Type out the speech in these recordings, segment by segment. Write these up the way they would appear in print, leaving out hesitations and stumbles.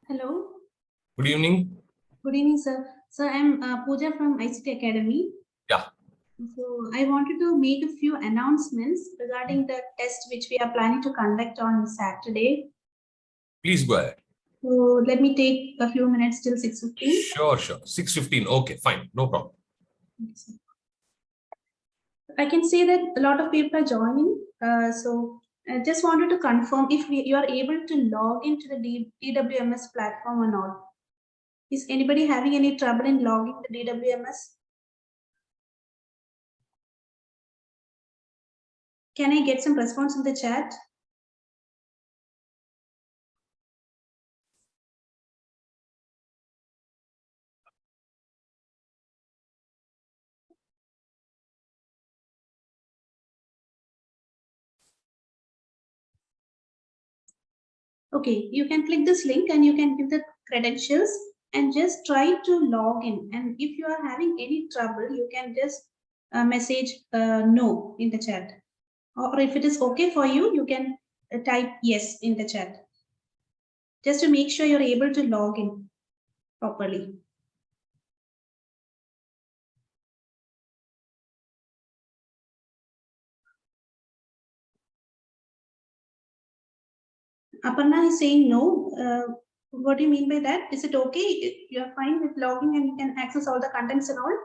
Hello. Good evening. Good evening, sir. So I'm Pooja from ICT Academy. Yeah. So I wanted to make a few announcements regarding the test which we are planning to conduct on Saturday. Please go ahead. So let me take a few minutes till 6:15. Sure. 6:15. Okay, fine. No problem. I can see that a lot of people are joining. So I just wanted to confirm if you are able to log into the DWMS platform or not. Is anybody having any trouble in logging the DWMS? Can I get some response in the chat? Okay, you can click this link and you can give the credentials and just try to log in. And if you are having any trouble, you can just message no in the chat. Or if it is okay for you, you can type yes in the chat. Just to make sure you're able to log in properly. Aparna is saying no. What do you mean by that? Is it okay? You're fine with logging and you can access all the contents and all?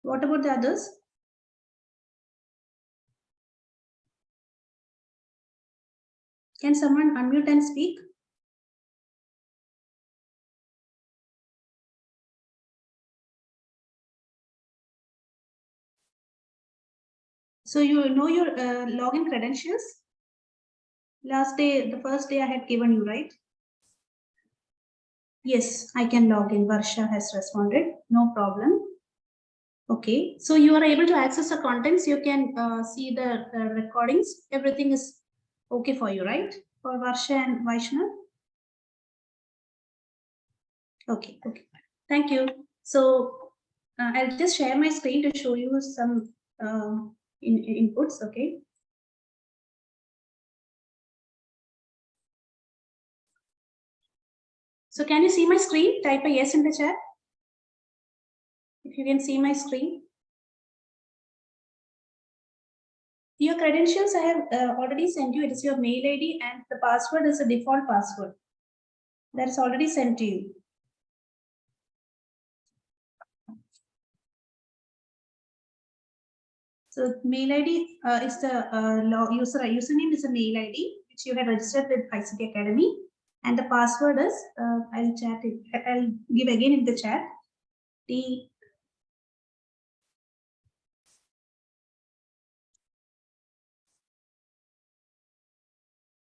What about the others? Can someone unmute and speak? So you know your login credentials? Last day, the first day I had given you, right? Yes, I can log in. Varsha has responded. No problem. Okay, so you are able to access the contents. You can see the recordings. Everything is okay for you, right? For Varsha and Vaishnav? Okay. Thank you. So I'll just share my screen to show you some inputs, okay? So can you see my screen? Type a yes in the chat. If you can see my screen. Your credentials I have already sent you. It is your mail ID and the password is a default password. That's already sent to you. So mail ID is the username is a mail ID which you have registered with ICT Academy, and the password is I'll give again in the chat.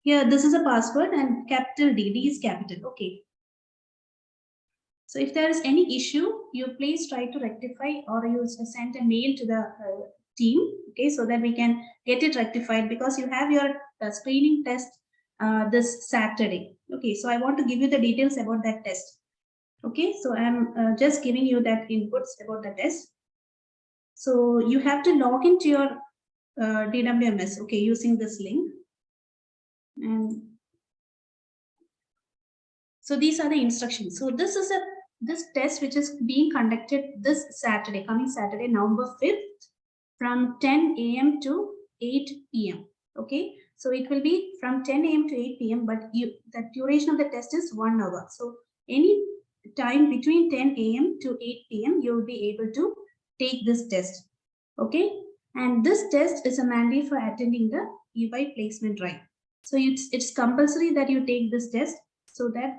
Here, this is a password and capital D is capital. Okay. So if there is any issue, you please try to rectify or you send a mail to the team, okay, so that we can get it rectified, because you have your screening test this Saturday. Okay, so I want to give you the details about that test. Okay, so I'm just giving you that inputs about the test. So you have to log into your DWMS, okay, using this link. And so these are the instructions. So this test which is being conducted this Saturday, coming Saturday, November 5th, from 10 a.m. to 8 p.m. Okay, so it will be from 10 a.m. to 8 p.m. But the duration of the test is 1 hour. So any time between 10 a.m. to 8 p.m. you will be able to take this test. Okay, and this test is a mandate for attending the EY placement drive. So it's compulsory that you take this test so that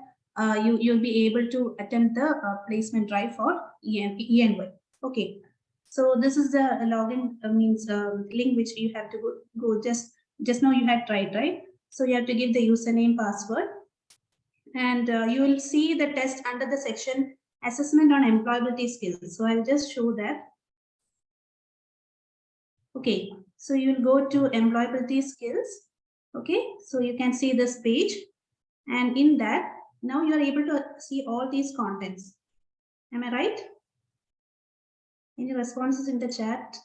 you'll be able to attempt the placement drive for ENY. Okay, so this is the login link which you have to go. Just now you had tried, right? So you have to give the username, password, and you will see the test under the section assessment on employability skills. So I'll just show that. Okay, so you will go to employability skills. Okay, so you can see this page, and in that now you are able to see all these contents. Am I right? Any responses in the chat?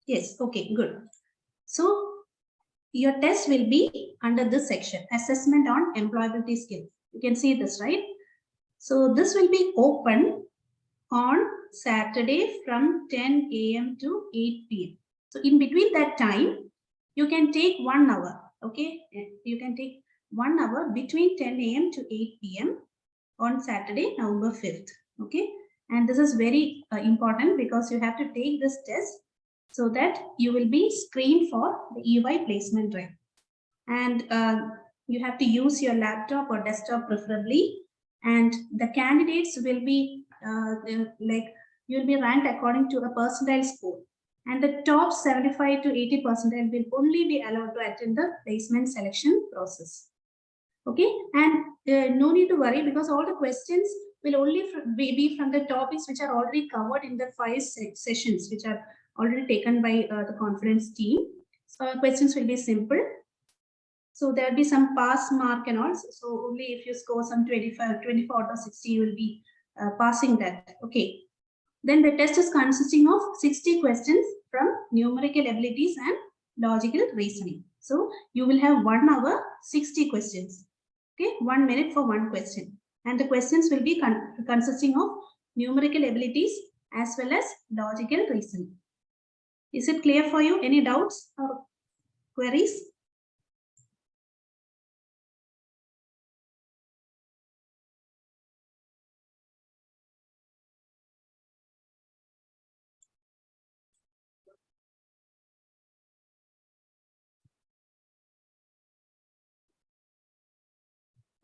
Yes, okay, good. So your test will be under this section, assessment on employability skills. You can see this, right? So this will be open on Saturday from 10 a.m. to 8 p.m. So in between that time, you can take 1 hour, okay? You can take 1 hour between 10 a.m. to 8 p.m. on Saturday, November 5th, okay? And this is very important because you have to take this test so that you will be screened for the EY placement drive. And you have to use your laptop or desktop preferably. And the candidates will be you'll be ranked according to a percentile score. And the top 75 to 80 percentile will only be allowed to attend the placement selection process. Okay, and no need to worry because all the questions will only be from the topics which are already covered in the 5 sessions which are already taken by the conference team. So questions will be simple. So there will be some pass mark and all. So only if you score some 24 out of 60, you will be passing that. Okay. Then the test is consisting of 60 questions from numerical abilities and logical reasoning. So you will have 1 hour, 60 questions. Okay, 1 minute for one question. And the questions will be consisting of numerical abilities as well as logical reasoning. Is it clear for you? Any doubts or queries?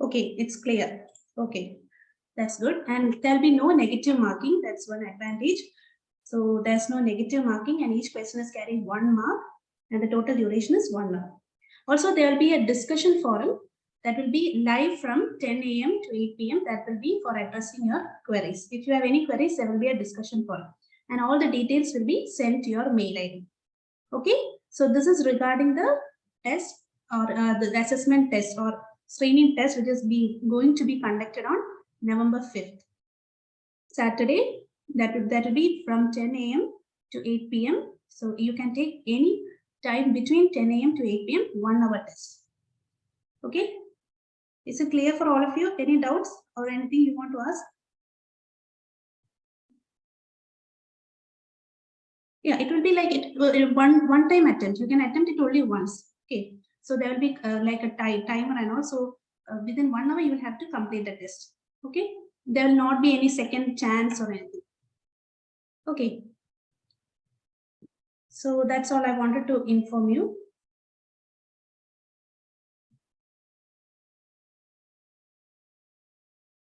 Okay, it's clear. Okay, that's good. And there'll be no negative marking. That's one advantage. So there's no negative marking and each question is carrying 1 mark and the total duration is 1 hour. Also, there will be a discussion forum that will be live from 10 a.m. to 8 p.m. That will be for addressing your queries. If you have any queries, there will be a discussion forum and all the details will be sent to your mail ID. Okay, so this is regarding the test or the assessment test or screening test, which is going to be conducted on November 5th, Saturday. That will be from 10 a.m. to 8 p.m. So you can take any time between 10 a.m. to 8 p.m. 1 hour test. Okay, is it clear for all of you? Any doubts or anything you want to ask? Yeah, it will be like one time attempt. You can attempt it only once. Okay, so there will be like a timer and also within 1 hour you will have to complete the test. Okay, there will not be any second chance or anything. Okay, so that's all I wanted to inform you.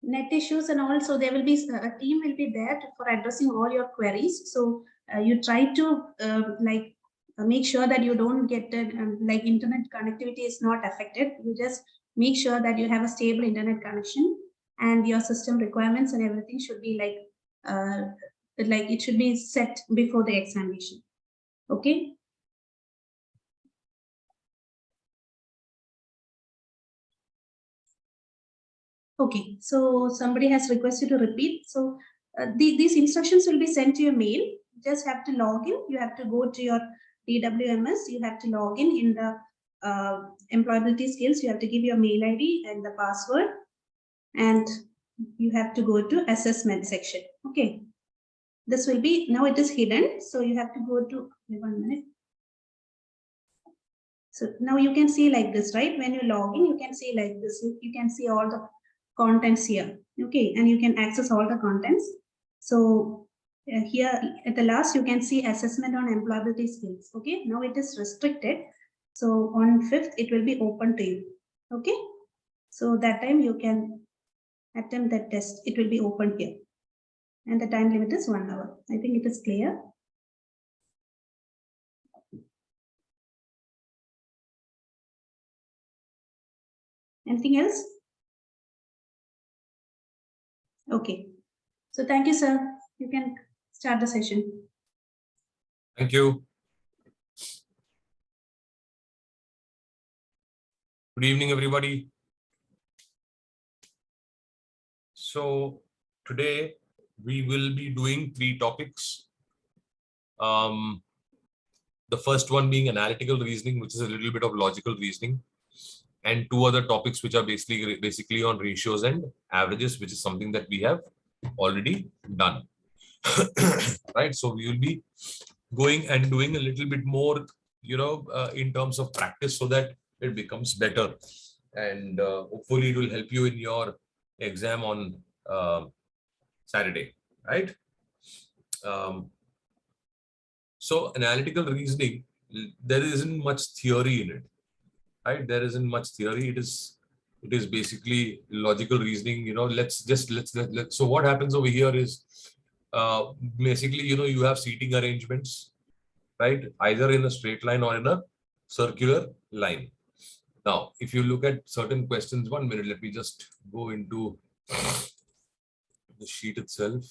Net issues and also there will be a team will be there for addressing all your queries. So you try to make sure that you don't get like internet connectivity is not affected. You just make sure that you have a stable internet connection and your system requirements and everything should be like it should be set before the examination. Okay. Okay, so somebody has requested to repeat. So these instructions will be sent to your mail. You just have to log in. You have to go to your DWMS. You have to log in the employability skills. You have to give your mail ID and the password. And you have to go to assessment section. Okay. This will be, now it is hidden. So you have to go to, 1 minute. So now you can see like this, right? When you log in, you can see like this. You can see all the contents here. Okay, and you can access all the contents. So here at the last, you can see assessment on employability skills. Okay, now it is restricted. So on 5th, it will be open to you. Okay, so that time you can attempt that test. It will be open here. And the time limit is 1 hour. I think it is clear. Anything else? Okay. So thank you, sir. You can start the session. Thank you. Good evening, everybody. So today we will be doing 3 topics. The first one being analytical reasoning, which is a little bit of logical reasoning, and 2 other topics which are basically on ratios and averages, which is something that we have already done. Right? So we will be going and doing a little bit more, in terms of practice, so that it becomes better, and hopefully it will help you in your exam on Saturday, right? So analytical reasoning, there isn't much theory in it, right? There isn't much theory. It is basically logical reasoning. So what happens over here is basically, you have seating arrangements, right? Either in a straight line or in a circular line. Now, if you look at certain questions, 1 minute, let me just go into the sheet itself.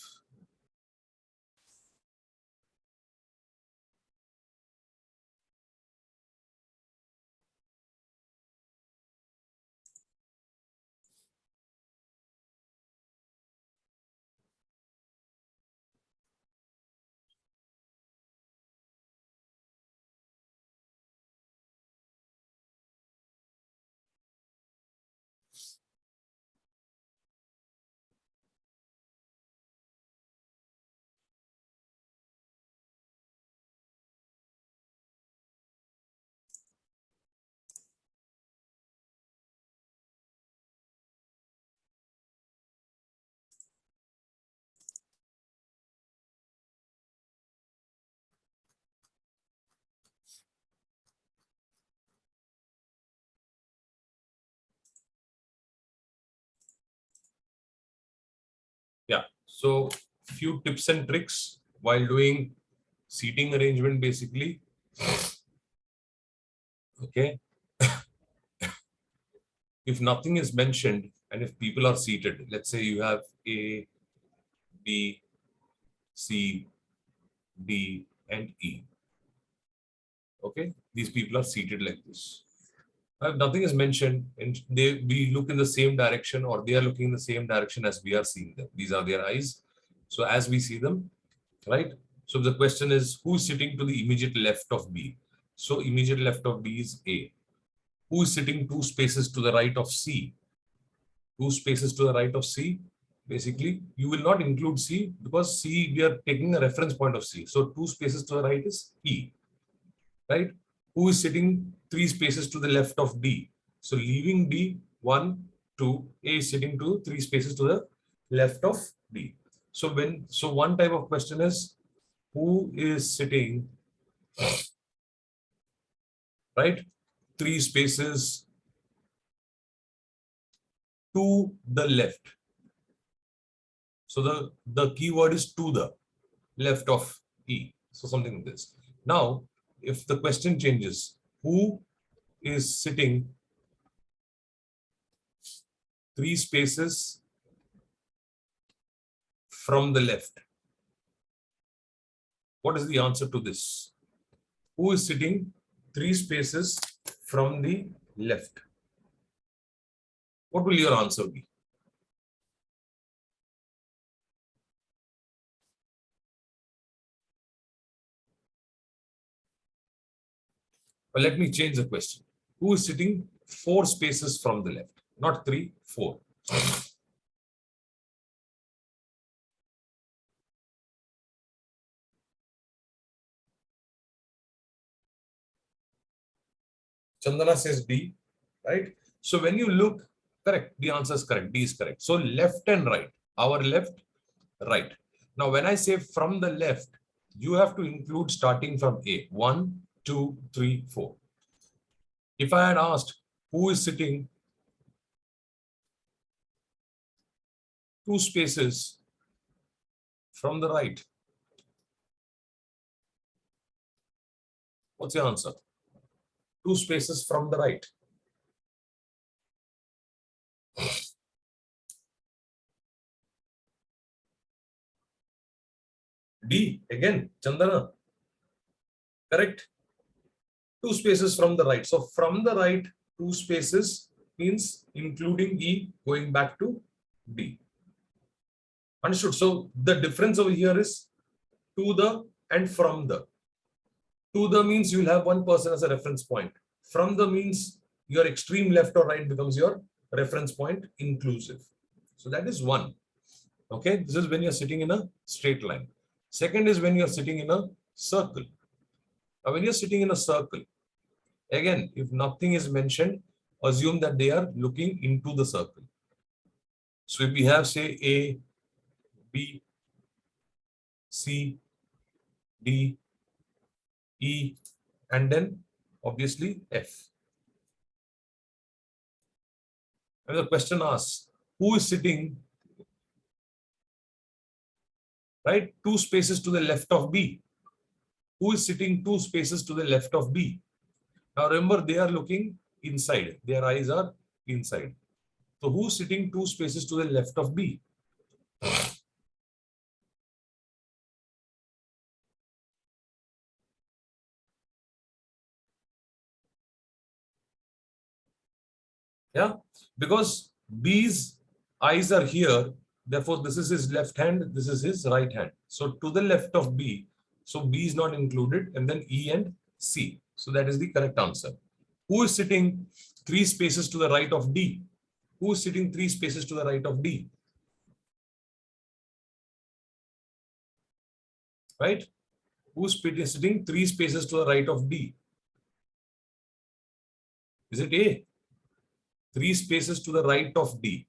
Yeah. So few tips and tricks while doing seating arrangement, basically. Okay. If nothing is mentioned and if people are seated, let's say you have A, B, C, D, and E. Okay. These people are seated like this. If nothing is mentioned and we look in the same direction, or they are looking in the same direction as we are seeing them. These are their eyes. So as we see them, right? So the question is, who's sitting to the immediate left of B? So immediate left of B is A. Who is sitting 2 spaces to the right of C? 2 spaces to the right of C. Basically, you will not include C because C, we are taking a reference point of C. So 2 spaces to the right is E, right? Who is sitting 3 spaces to the left of D? So leaving D, 1, 2, A is sitting to 3 spaces to the left of D. So one type of question is, who is sitting, right, 3 spaces to the left? So the keyword is to the left of E. So something like this. Now, if the question changes, who is sitting 3 spaces from the left? What is the answer to this? Who is sitting 3 spaces from the left? What will your answer be? Well, let me change the question. Who is sitting 4 spaces from the left? Not 3, 4. Chandana says D, right? So when you look, correct, the answer is correct. D is correct. So left and right, our left, right. Now, when I say from the left, you have to include starting from A. 1, 2, 3, 4. If I had asked who is sitting 2 spaces from the right, what's your answer? 2 spaces from the right. D, again, Chandana. Correct? 2 spaces from the right. So from the right, 2 spaces means including E going back to D. Understood? So the difference over here is to the and from the. To the means you will have one person as a reference point. From the means your extreme left or right becomes your reference point inclusive. So that is one. Okay, this is when you're sitting in a straight line. Second is when you're sitting in a circle. Now, when you're sitting in a circle, again, if nothing is mentioned, assume that they are looking into the circle. So if we have, say, A, B, C, D, E, and then obviously F. And the question asks, who is sitting, right, two spaces to the left of B? Who is sitting two spaces to the left of B? Now remember, they are looking inside. Their eyes are inside. So who's sitting two spaces to the left of B? Yeah, because B's eyes are here. Therefore, this is his left hand. This is his right hand. So to the left of B. So B is not included. And then E and C. So that is the correct answer. Who is sitting three spaces to the right of D? Who is sitting three spaces to the right of D? Right? Who's sitting three spaces to the right of D? Is it A? Three spaces to the right of D.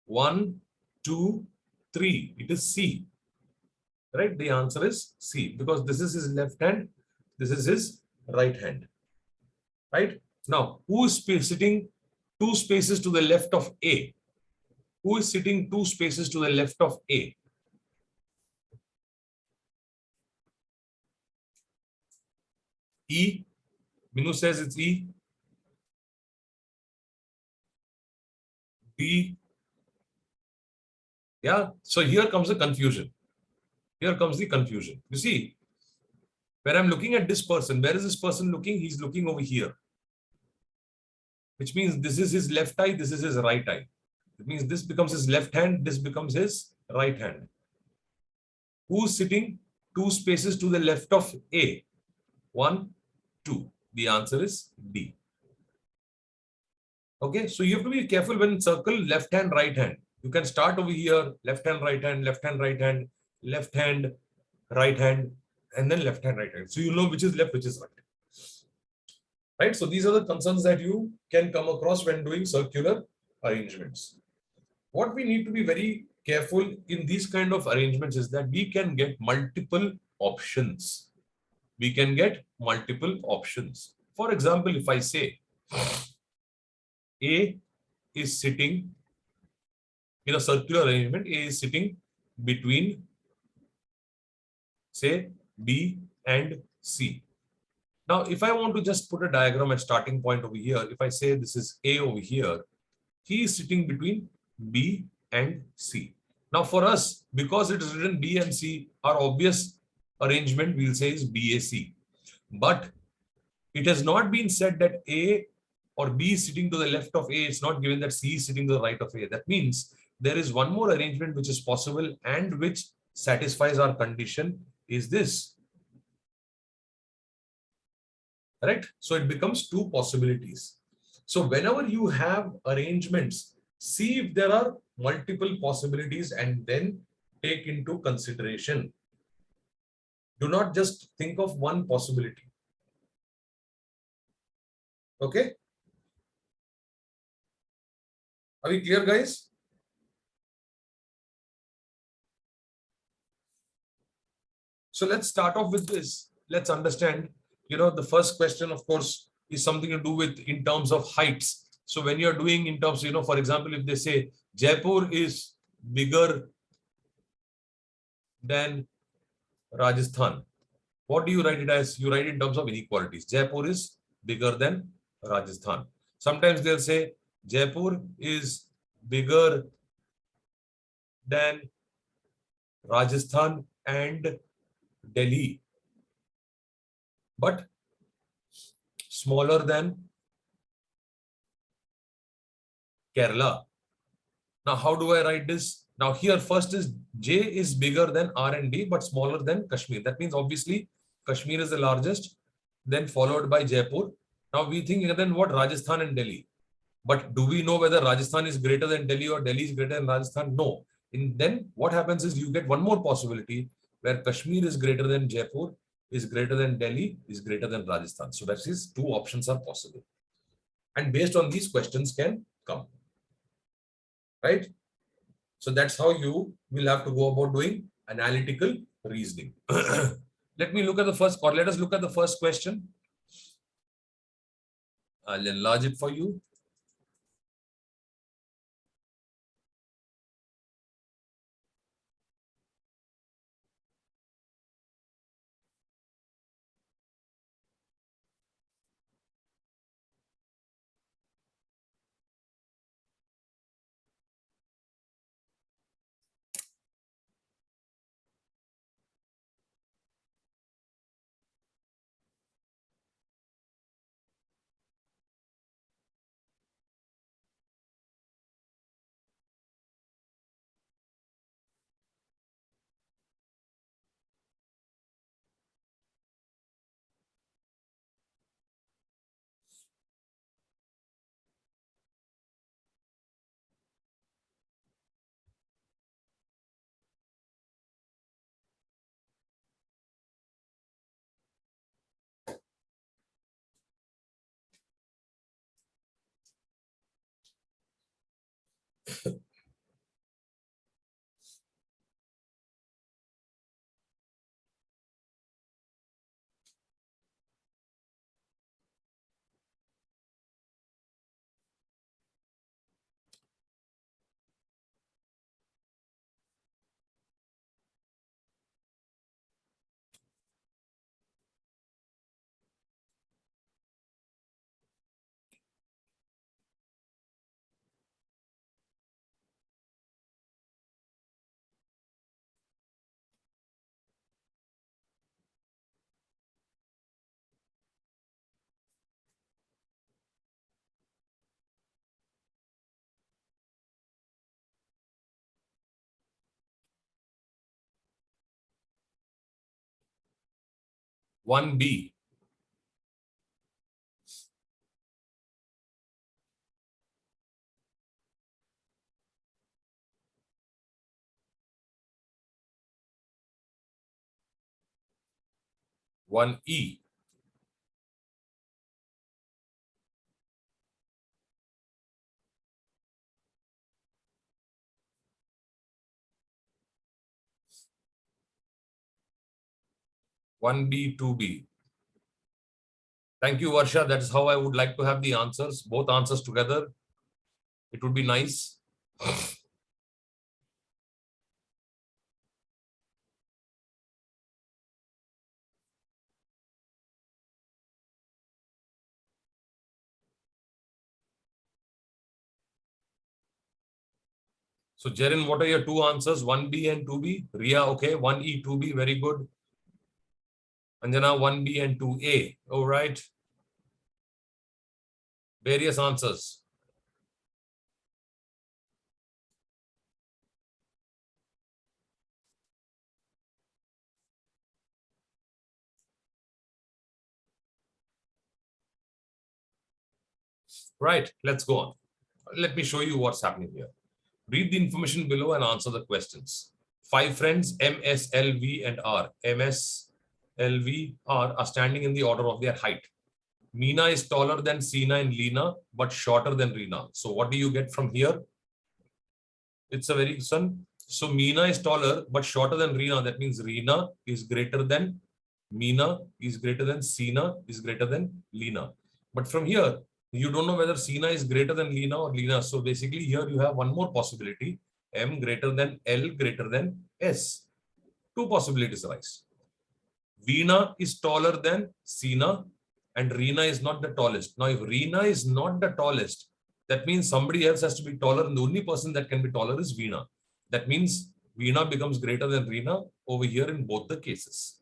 1, 2, 3. It is C. Right? The answer is C because this is his left hand. This is his right hand. Right? Now, who is sitting two spaces to the left of A? Who is sitting two spaces to the left of A? E. Minu says it's E. B. Yeah. So here comes the confusion. Here comes the confusion. You see, when I'm looking at this person, where is this person looking? He's looking over here. Which means this is his left eye, this is his right eye. It means this becomes his left hand, this becomes his right hand. Who's sitting two spaces to the left of A? 1, 2. The answer is D. Okay, so you have to be careful when circle left hand, right hand. You can start over here, left hand, right hand, left hand, right hand, left hand, right hand, and then left hand, right hand. So you know which is left, which is right. Right? So these are the concerns that you can come across when doing circular arrangements. What we need to be very careful in these kind of arrangements is that we can get multiple options. We can get multiple options. For example, if I say A is sitting in a circular arrangement, A is sitting between, say, B and C. Now, if I want to just put a diagram at starting point over here, if I say this is A over here, he is sitting between B and C. Now, for us, because it is written B and C, our obvious arrangement we'll say is BAC. But it has not been said that A or B is sitting to the left of A. It's not given that C is sitting to the right of A. That means there is one more arrangement which is possible and which satisfies our condition is this. Right? So it becomes two possibilities. So whenever you have arrangements, see if there are multiple possibilities and then take into consideration. Do not just think of one possibility. Okay? Are we clear, guys? So let's start off with this. Let's understand, the first question, of course, is something to do with in terms of heights. So when you're doing in terms, for example, if they say Jaipur is bigger than Rajasthan, what do you write it as? You write it in terms of inequalities. Jaipur is bigger than Rajasthan. Sometimes they'll say Jaipur is bigger than Rajasthan and Delhi, but smaller than Kerala. Now, how do I write this? Now here first is J is bigger than R and D but smaller than Kashmir. That means obviously Kashmir is the largest, then followed by Jaipur. Now we think then what Rajasthan and Delhi. But do we know whether Rajasthan is greater than Delhi or Delhi is greater than Rajasthan? No. Then what happens is you get one more possibility where Kashmir is greater than Jaipur, is greater than Delhi, is greater than Rajasthan. So that is two options are possible. And based on these questions can come. Right? So that's how you will have to go about doing analytical reasoning. Let me look at the first, or let us look at the first question. I'll enlarge it for you. One B. One E. One B, two B. Thank you, Varsha. That's how I would like to have the answers, both answers together. It would be nice. So, Jaren, what are your two answers? 1B and 2B? Ria, okay. 1E, 2B, very good. Anjana, 1B and 2A. All right. Various answers. Right. Let's go on. Let me show you what's happening here. Read the information below and answer the questions. 5 friends, M, S, L, V, and R. M, S, L, V, R are standing in the order of their height. Meena is taller than Seena and Leena, but shorter than Reena. So what do you get from here? It's a very son. So Meena is taller, but shorter than Reena. That means Reena is greater than Meena, is greater than Seena, is greater than Leena. But from here, you don't know whether Seena is greater than Leena or Leena. So basically here you have one more possibility. M greater than L greater than S. Two possibilities arise. Veena is taller than Seena and Reena is not the tallest. Now, if Reena is not the tallest, that means somebody else has to be taller, and the only person that can be taller is Veena. That means Veena becomes greater than Reena over here in both the cases.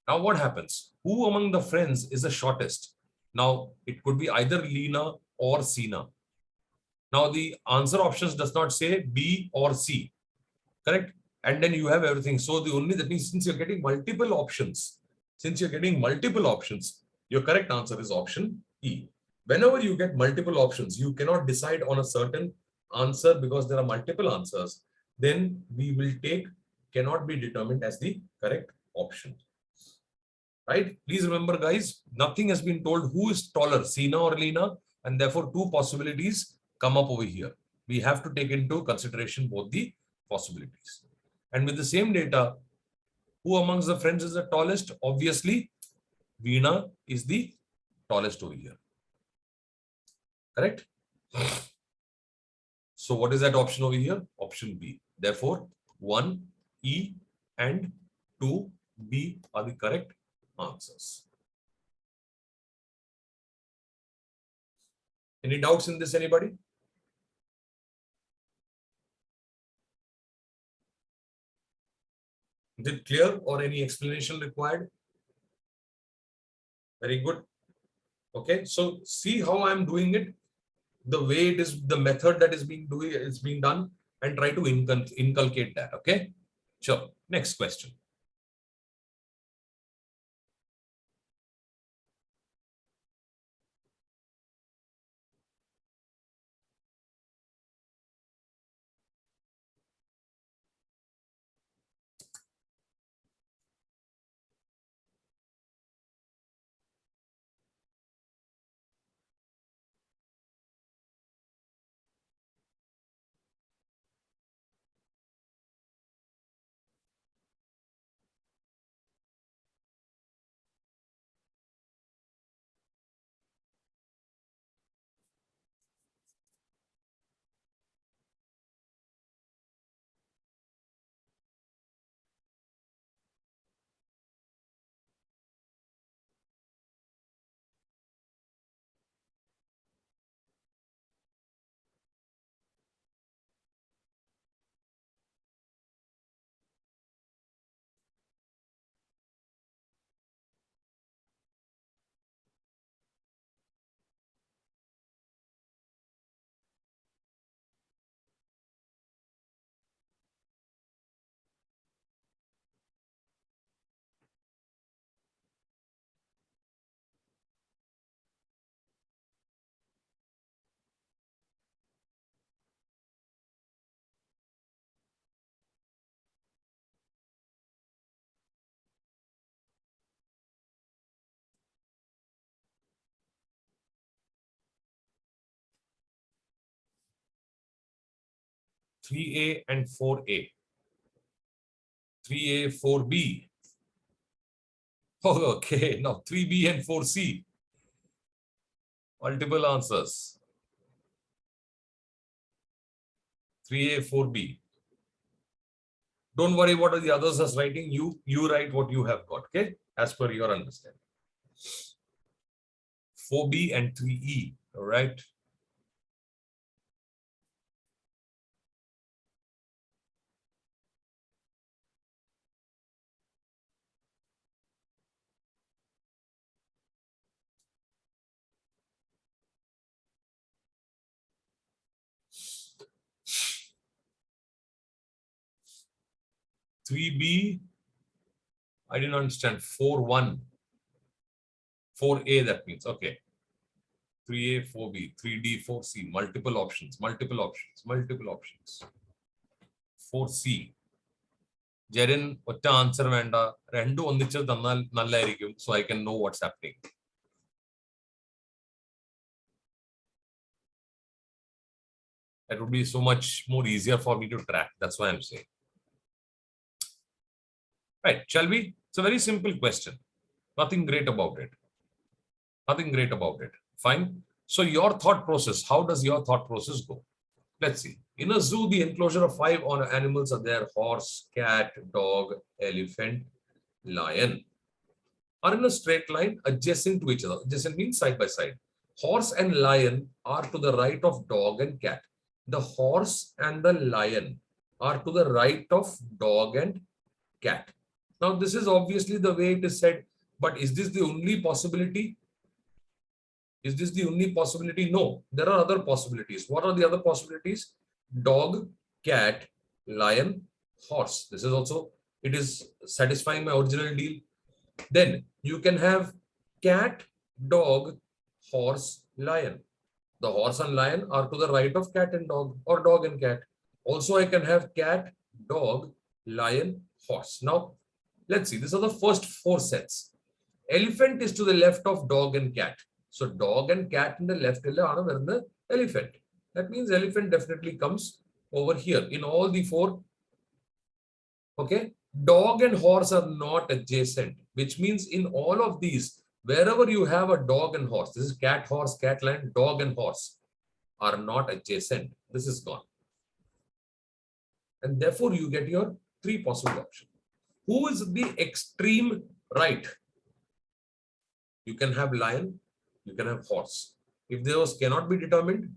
Now, what happens? Who among the friends is the shortest? Now, it could be either Leena or Seena. Now the answer options does not say B or C, correct? And then you have everything. So the only, that means since you're getting multiple options, your correct answer is option E. Whenever you get multiple options, you cannot decide on a certain answer because there are multiple answers. Then we will take cannot be determined as the correct option. Right? Please remember, guys, nothing has been told who is taller, Sina or Lena, and therefore two possibilities come up over here. We have to take into consideration both the possibilities. And with the same data, who amongst the friends is the tallest? Obviously, Veena is the tallest over here. Correct? So what is that option over here? Option B. Therefore, 1E and 2B are the correct answers. Any doubts in this, anybody? Is it clear or any explanation required? Very good. Okay, so see how I'm doing it, the way it is, the method that is being done, and try to inculcate that. Okay, sure. Next question. Three A and 4A. 3A, 4B. Oh, okay. Now 3B and 4C. Multiple answers. 3A, 4B. Don't worry what are the others are writing. You write what you have got, okay? As per your understanding. 4B and 3E, all right? Three B, I didn't understand. 4-1. 4A, that means, okay. 3A, 4B, 3D, 4C, multiple options. 4C. Jerin, what answer venda? Rendu ondichu tannal nallayirikkum, so I can know what's happening. That would be so much more easier for me to track. That's why I'm saying. Right, shall we? It's a very simple question. Nothing great about it. Fine. So your thought process, how does your thought process go? Let's see. In a zoo, the enclosure of 5 animals are there: horse, cat, dog, elephant, lion. Are in a straight line adjacent to each other. Adjacent means side by side. Horse and lion are to the right of dog and cat. The horse and the lion are to the right of dog and cat. Now, this is obviously the way it is said, but is this the only possibility? Is this the only possibility? No, there are other possibilities. What are the other possibilities? Dog, cat, lion, horse. This is also, it is satisfying my original deal. Then you can have cat, dog, horse, lion. The horse and lion are to the right of cat and dog, or dog and cat. Also, I can have cat, dog, lion, horse. Now, let's see. These are the first four sets. Elephant is to the left of dog and cat. So dog and cat in the left the elephant. That means elephant definitely comes over here in all the four. Okay. Dog and horse are not adjacent, which means in all of these, wherever you have a dog and horse, this is cat, horse, cat, lion, dog and horse are not adjacent. This is gone. And therefore you get your three possible options. Who is the extreme right? You can have lion, you can have horse. If those cannot be determined,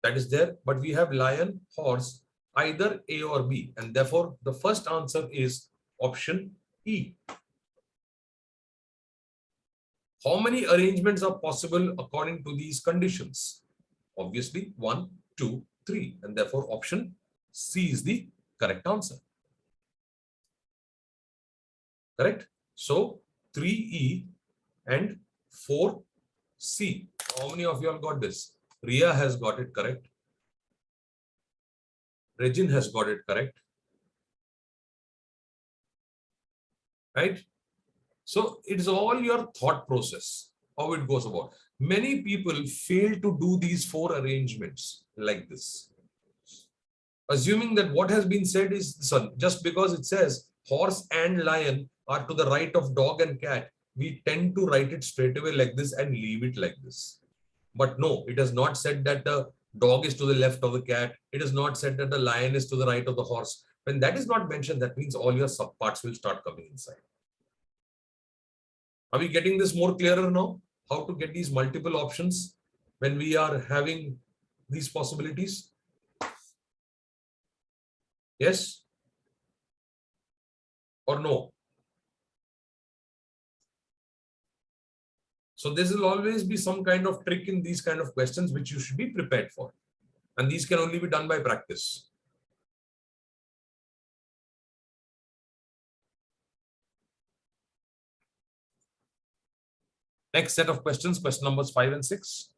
that is there, but we have lion, horse, either A or B, and therefore the first answer is option E. How many arrangements are possible according to these conditions? Obviously, 1, 2, 3, and therefore option C is the correct answer. Correct? So 3E and 4C. How many of you all got this? Ria has got it correct. Regin has got it correct. Right? So it's all your thought process, how it goes about. Many people fail to do these four arrangements like this. Assuming that what has been said is, sorry, just because it says horse and lion are to the right of dog and cat, we tend to write it straight away like this and leave it like this. But no, it has not said that the dog is to the left of the cat. It is not said that the lion is to the right of the horse. When that is not mentioned, that means all your subparts will start coming inside. Are we getting this more clearer now? How to get these multiple options when we are having these possibilities? Yes or no? So this will always be some kind of trick in these kind of questions which you should be prepared for. And these can only be done by practice. Next set of questions, question numbers 5 and 6.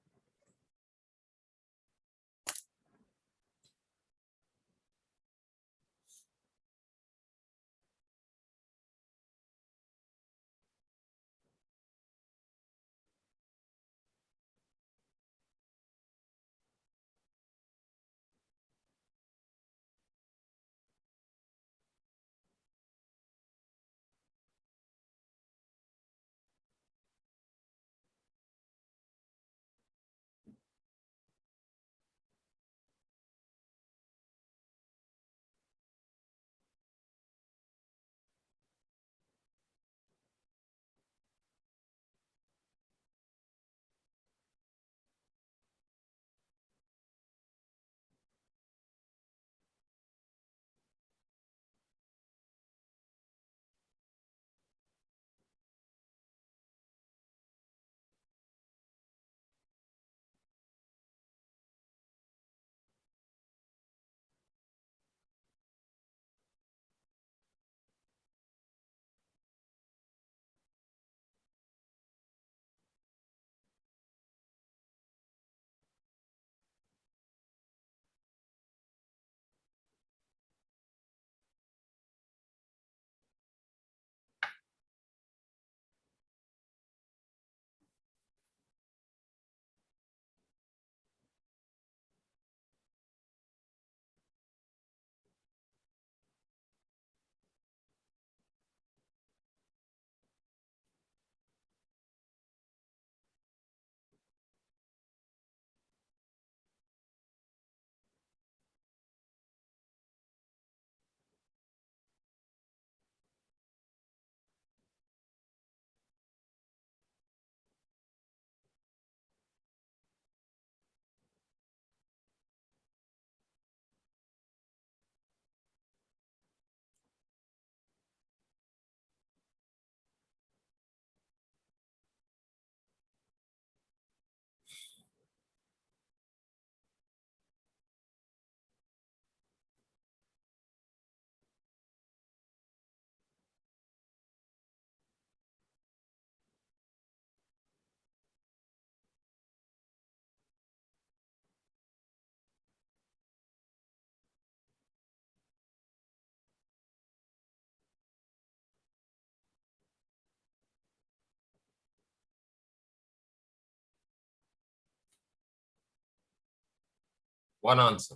One answer.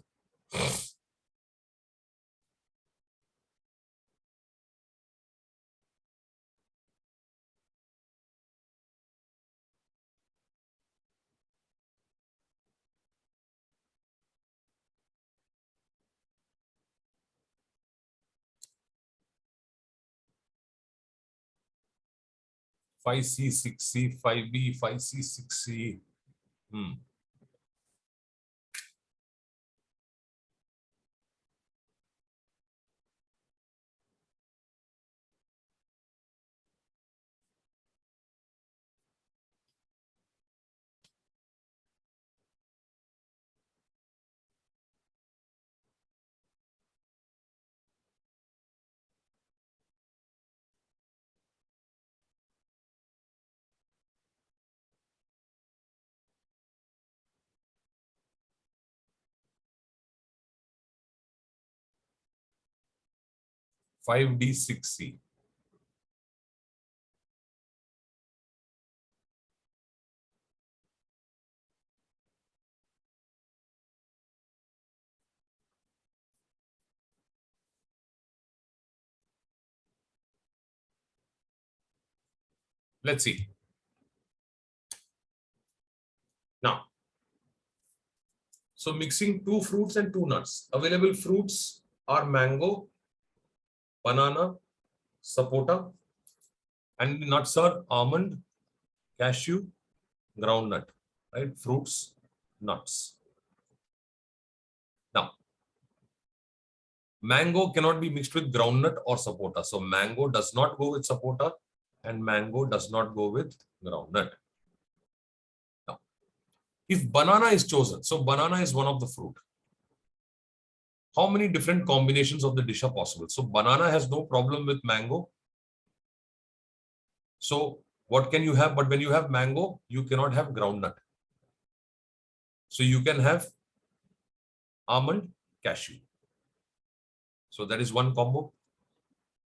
Five C, 6C, 5B, 5C, 6C. 5D, 6C. Let's see. Now, so mixing two fruits and two nuts. Available fruits are mango, banana, sapota, and the nuts are almond, cashew, groundnut. Right? Fruits, nuts. Now, mango cannot be mixed with groundnut or sapota. So mango does not go with sapota and mango does not go with groundnut. Now, if banana is chosen, so banana is one of the fruit. How many different combinations of the dish are possible? So banana has no problem with mango. So what can you have? But when you have mango, you cannot have groundnut. So you can have almond, cashew. So that is one combo.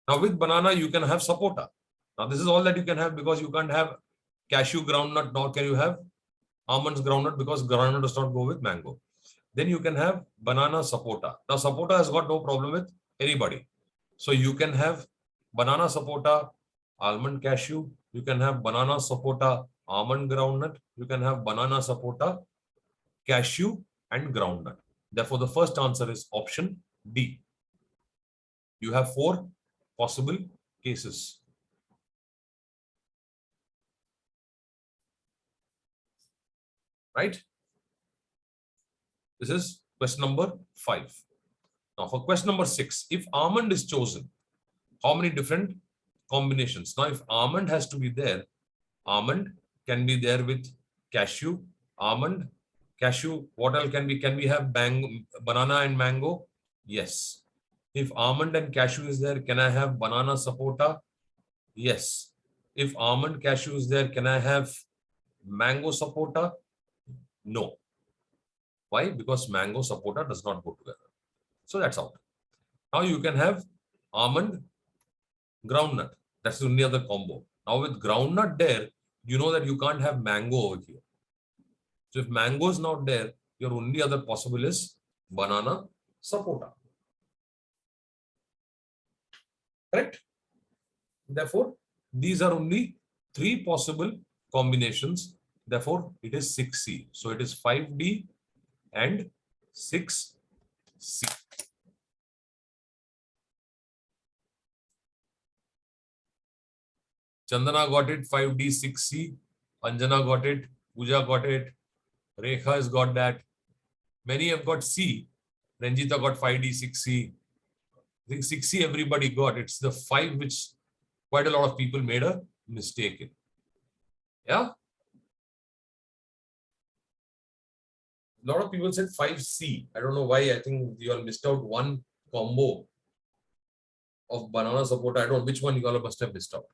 Now with banana, you can have sapota. Now this is all that you can have because you can't have cashew groundnut, nor can you have almonds groundnut because groundnut does not go with mango. Then you can have banana sapota. Now sapota has got no problem with anybody. So you can have banana sapota, almond cashew. You can have banana sapota, almond groundnut. You can have banana sapota, cashew and groundnut. Therefore, the first answer is option D. You have four possible cases. Right? This is question number 5. Now for question number 6, if almond is chosen, how many different combinations? Now if almond has to be there, almond can be there with cashew, almond, cashew. What else can we? Can we have banana and mango? Yes. If almond and cashew is there, can I have banana sapota? Yes. If almond cashew is there, can I have mango sapota? No. Why? Because mango sapota does not go together. So that's out. Now you can have almond groundnut. That's the only other combo. Now with groundnut there, you know that you can't have mango over here. So if mango is not there, your only other possible is banana sapota. Correct? Therefore, these are only 3 possible combinations. Therefore, it is 6C. So it is 5D and 6C. Chandana got it, 5D, 6C. Anjana got it, Pooja got it, Rekha has got that. Many have got C. Ranjita got 5D, 6C. I think 6C everybody got. It's the 5 which quite a lot of people made a mistake in. Yeah? A lot of people said 5C. I don't know why. I think you all missed out one combo of banana sapota. I don't know which one you all must have missed out.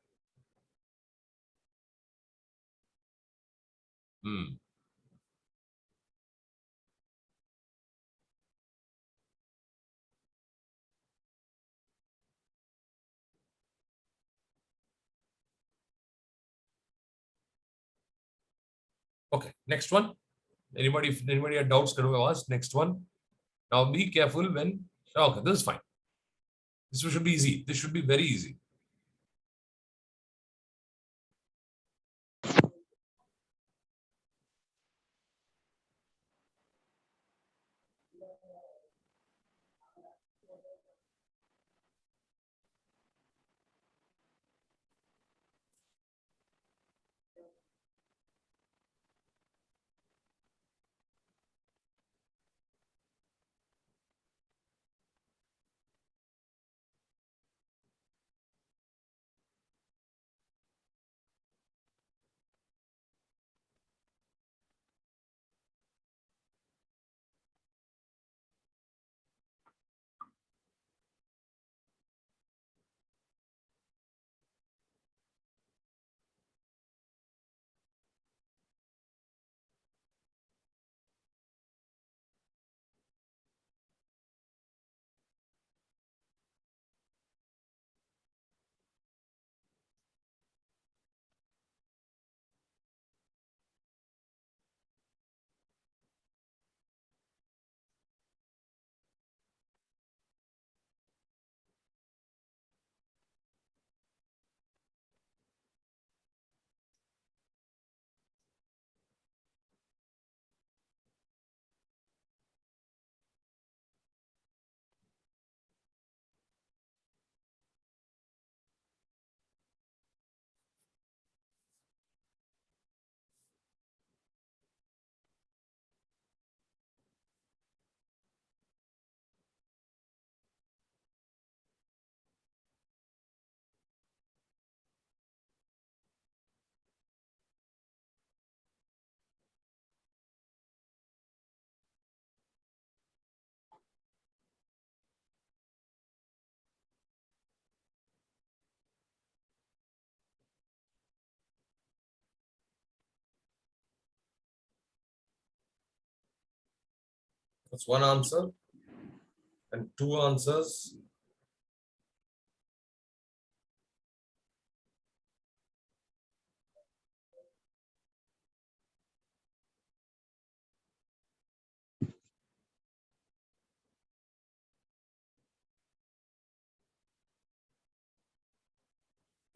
Okay, next one. Anybody, if anybody had doubts, can we ask? Next one. Now be careful when, okay, this is fine. This should be easy. This should be very easy. That's one answer and two answers.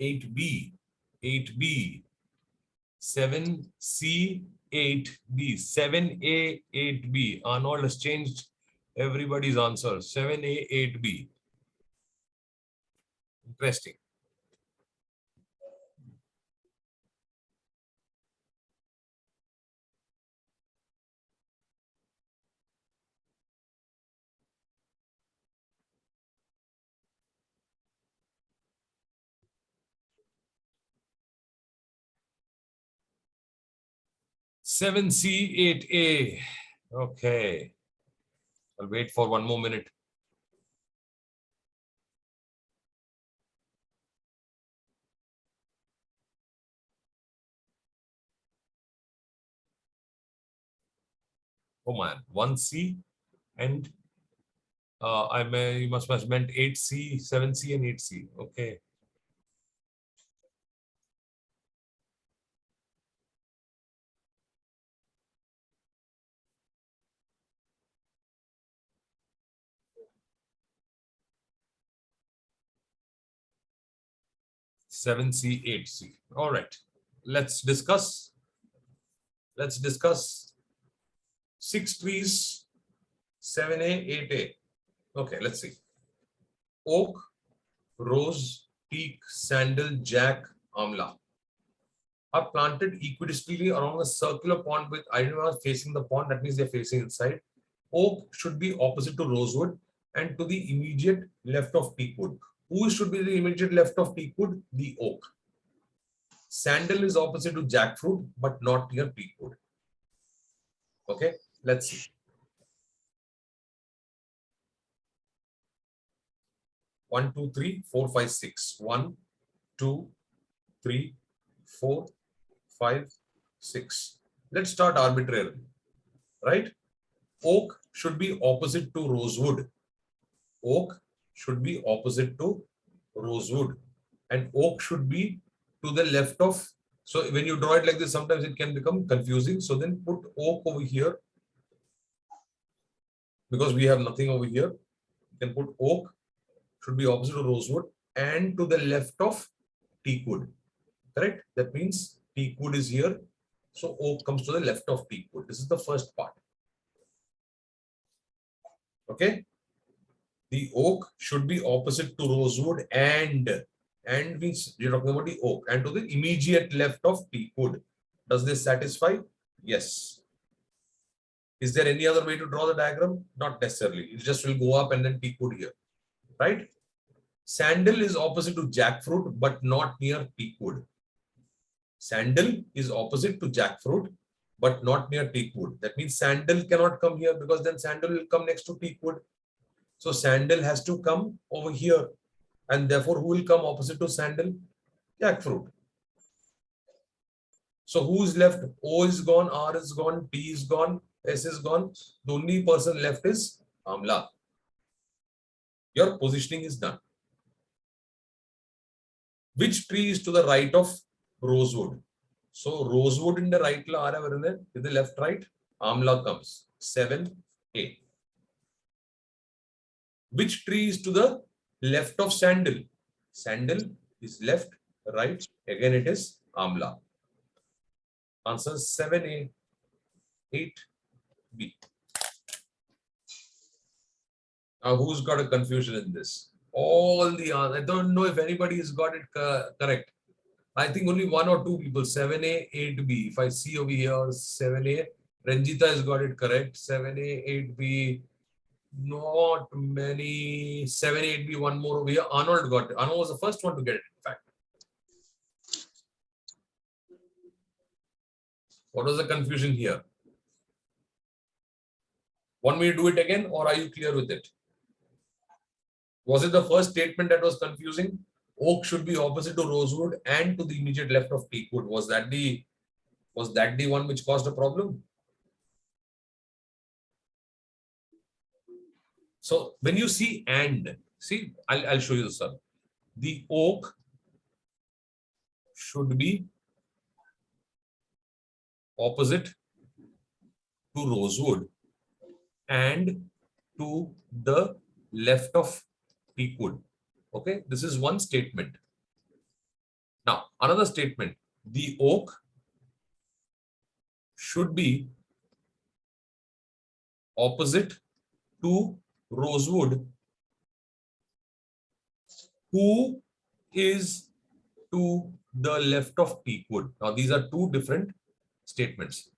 Eight B, 8B, 7C, 8B, 7A, 8B. Arnold has changed everybody's answer. 7A, 8B. Interesting. Seven C, 8A. Okay. I'll wait for one more minute. Oh man, 1C and you must have meant 8C, 7C and 8C. Okay. Seven C, 8C. All right. Let's discuss. Let's discuss 6 trees, 7A, 8A. Okay, let's see. Oak, rose, teak, sandal, jack, amla are planted equidistantly around a circular pond with ionia facing the pond. That means they're facing inside. Oak should be opposite to rosewood and to the immediate left of teakwood. Who should be the immediate left of teakwood? The oak. Sandal is opposite to jackfruit, but not near teakwood. Okay, let's see. 1, 2, 3, 4, 5, 6. 1, 2, 3, 4, 5, 6. Let's start arbitrarily, right? Oak should be opposite to rosewood. Oak should be opposite to rosewood. And oak should be to the left of. So when you draw it like this, sometimes it can become confusing. So then put oak over here. because we have nothing over here. You can put oak should be opposite to rosewood and to the left of teakwood. Correct? That means teakwood is here. So oak comes to the left of teakwood. This is the first part. Okay. The oak should be opposite to rosewood and means you're talking about the oak and to the immediate left of teakwood. Does this satisfy? Yes. Is there any other way to draw the diagram? Not necessarily. It just will go up and then teakwood here. Right? Sandal is opposite to jackfruit, but not near teakwood. Sandal is opposite to jackfruit, but not near teakwood. That means sandal cannot come here because then sandal will come next to teakwood. So sandal has to come over here. And therefore, who will come opposite to sandal? Jackfruit. So who is left? O is gone, R is gone, T is gone, S is gone. The only person left is Amla. Your positioning is done. Which tree is to the right of rosewood? So rosewood in the right la in the left right. Amla comes 7A. Which tree is to the left of sandal? Sandal is left, right. Again, it is Amla. Answer 7A, 8B. Now, who's got a confusion in this? All the others. I don't know if anybody has got it correct. I think only one or two people. 7A, 8B. If I see over here, 7A. Ranjita has got it correct. 7A, 8B. Not many. 7, 8B, one more over here. Arnold got it. Arnold was the first one to get it, in fact. What was the confusion here? Want me to do it again, or are you clear with it? Was it the first statement that was confusing? Oak should be opposite to rosewood and to the immediate left of teakwood. Was that the one which caused a problem? So when you see and, see, I'll show you this one. The oak should be opposite to rosewood and to the left of teakwood. Okay, this is one statement. Now, another statement. The oak should be opposite to rosewood, who is to the left of teakwood. Now, these are two different statements.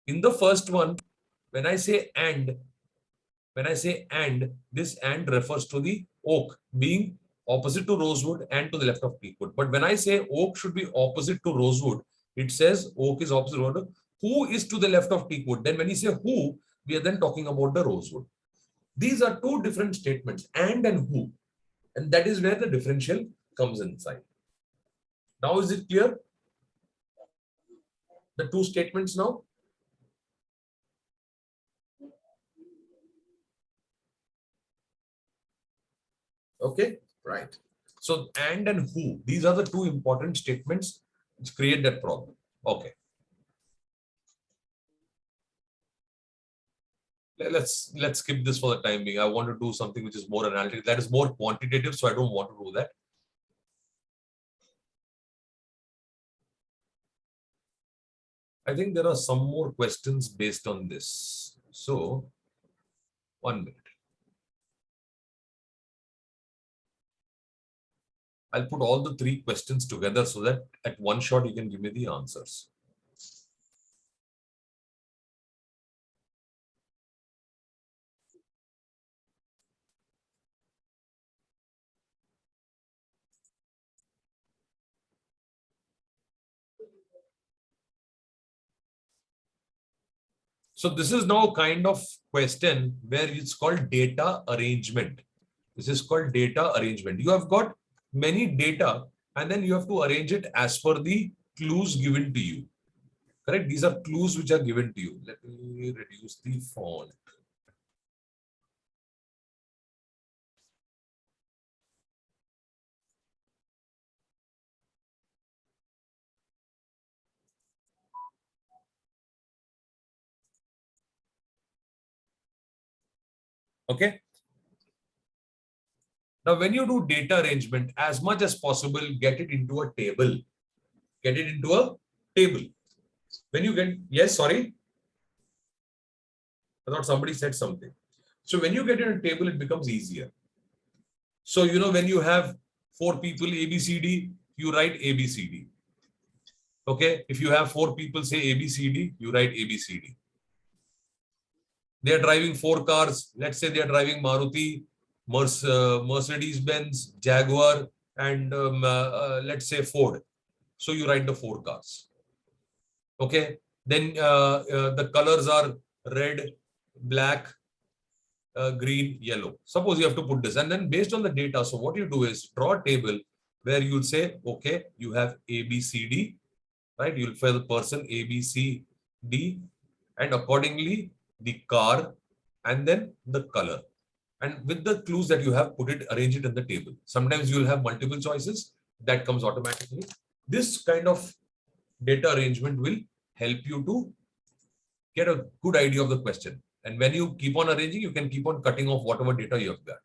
In the first one, when I say and, this and refers to the oak being opposite to rosewood and to the left of teakwood. But when I say oak should be opposite to rosewood, it says oak is opposite to rosewood. Who is to the left of teakwood? Then when you say who, we are then talking about the rosewood. These are two different statements, and who. And that is where the differential comes inside. Now, is it clear? The two statements now? Okay, right. So, and who, these are the two important statements which create that problem. Okay. Let's skip this for the time being. I want to do something which is more analytical, that is more quantitative, so I don't want to do that. I think there are some more questions based on this. So, 1 minute. I'll put all the three questions together so that at one shot you can give me the answers. So this is now kind of question where it's called data arrangement. This is called data arrangement. You have got many data and then you have to arrange it as per the clues given to you. Correct? These are clues which are given to you. Let me reduce the font. Okay. Now, when you do data arrangement, as much as possible, get it into a table. Get it into a table. When you get, yes, sorry, I thought somebody said something. So when you get in a table, it becomes easier. So, when you have four people, A, B, C, D, you write A, B, C, D. Okay. If you have four people say A, B, C, D, you write A, B, C, D. They are driving four cars. Let's say they are driving Maruti, Mercedes Benz, Jaguar, and let's say Ford. So you write the four cars. Okay. Then the colors are red, black, green, yellow. Suppose you have to put this, and then based on the data, so what you do is draw a table where you'll say, okay, you have A, B, C, D, right? You'll fill the person A, B, C, D, and accordingly the car, and then the color. And with the clues that you have, put it, arrange it in the table. Sometimes you'll have multiple choices that comes automatically. This kind of data arrangement will help you to get a good idea of the question. And when you keep on arranging, you can keep on cutting off whatever data you have got.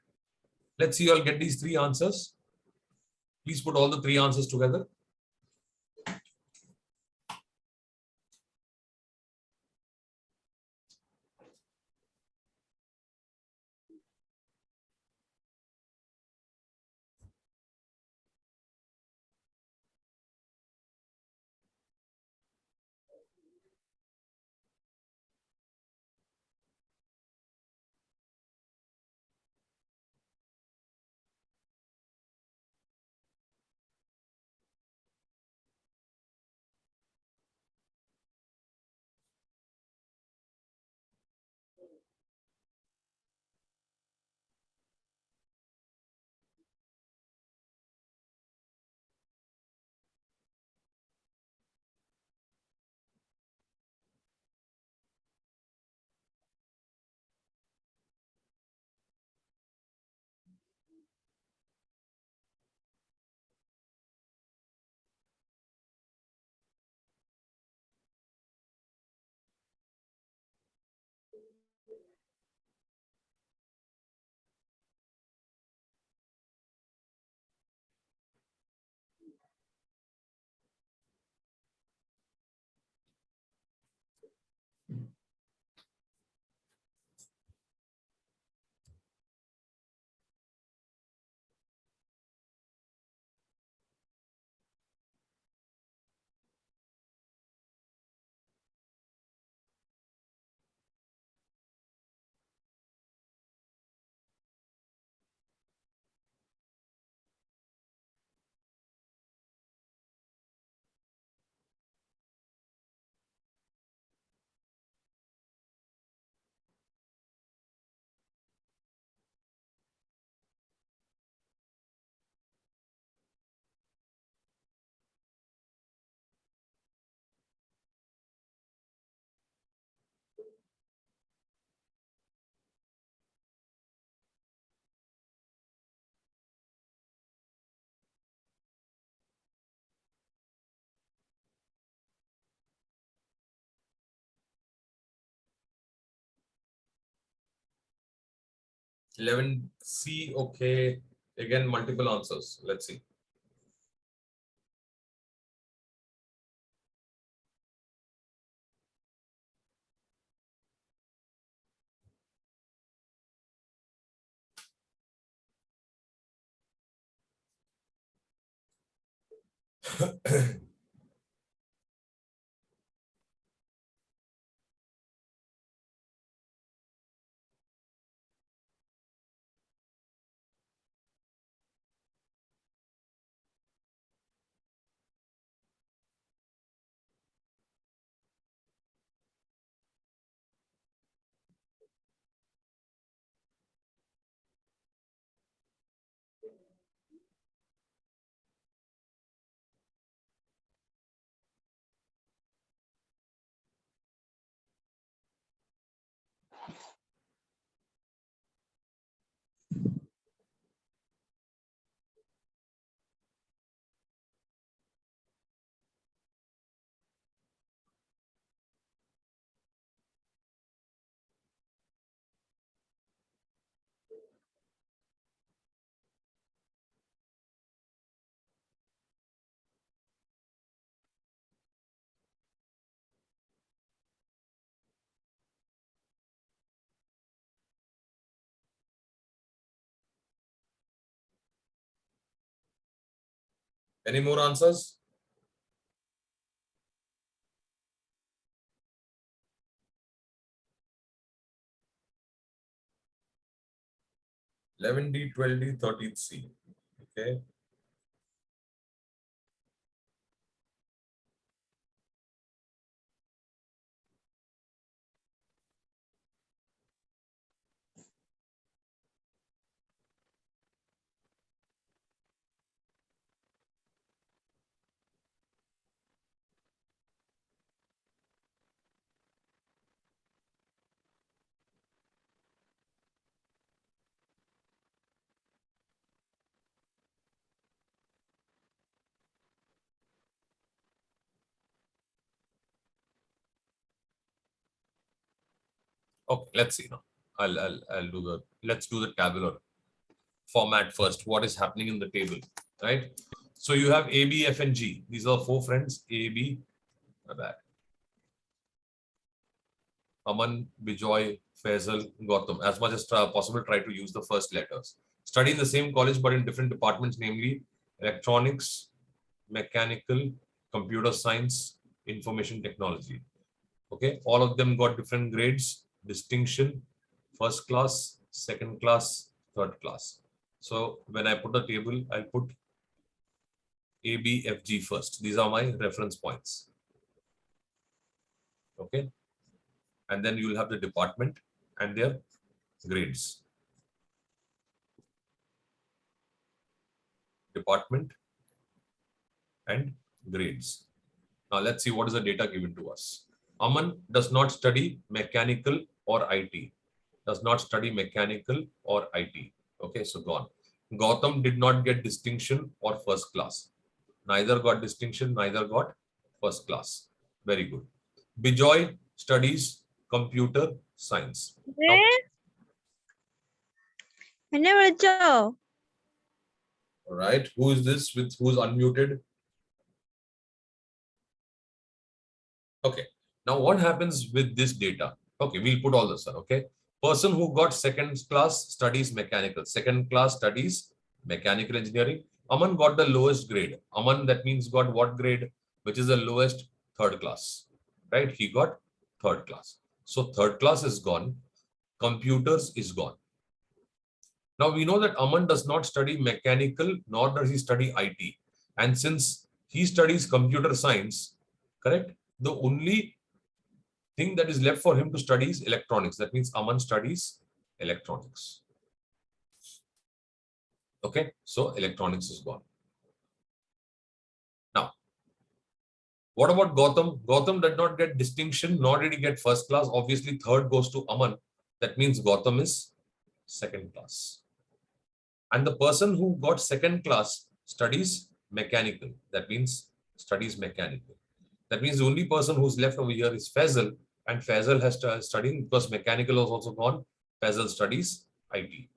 Let's see, I'll get these three answers. Please put all the three answers together. Eleven C, okay. Again, multiple answers. Let's see. Any more answers? (11D, 12D, 13C). Okay. Okay, let's see now. I'll do the, let's do the tabular format first. What is happening in the table, right? So you have A, B, F, and G. These are four friends. A, B, my bad. Aman, Bijoy, Faisal, Gautam. As much as possible, try to use the first letters. Study in the same college but in different departments, namely electronics, mechanical, computer science, information technology. Okay, all of them got different grades, distinction, first class, second class, third class. So when I put the table, I'll put A, B, F, G first. These are my reference points. Okay, and then you will have the department and their grades. Department and grades. Now let's see what is the data given to us. Aman does not study mechanical or IT. Does not study mechanical or IT. Okay, so gone. Gautam did not get distinction or first class. Neither got distinction, neither got first class. Very good. Bijoy studies computer science. Now, I never Joe. all right, who is this with who's unmuted? Okay. Now what happens with this data? Okay, we'll put all this on. Okay. Person who got second class studies mechanical. Second class studies mechanical engineering. Aman got the lowest grade. Aman, that means got what grade? Which is the lowest? Third class. Right? He got third class. So third class is gone. Computers is gone. Now we know that Aman does not study mechanical nor does he study IT. And since he studies computer science, correct? The only thing that is left for him to study is electronics. That means Aman studies electronics. Okay, so electronics is gone. Now, what about Gautam? Gautam did not get distinction, nor did he get first class. Obviously, third goes to Aman. That means Gautam is second class. And the person who got second class studies mechanical. That means studies mechanical. That means the only person who's left over here is Faisal, and Faisal has to studying because mechanical was also gone. Faisal studies IT.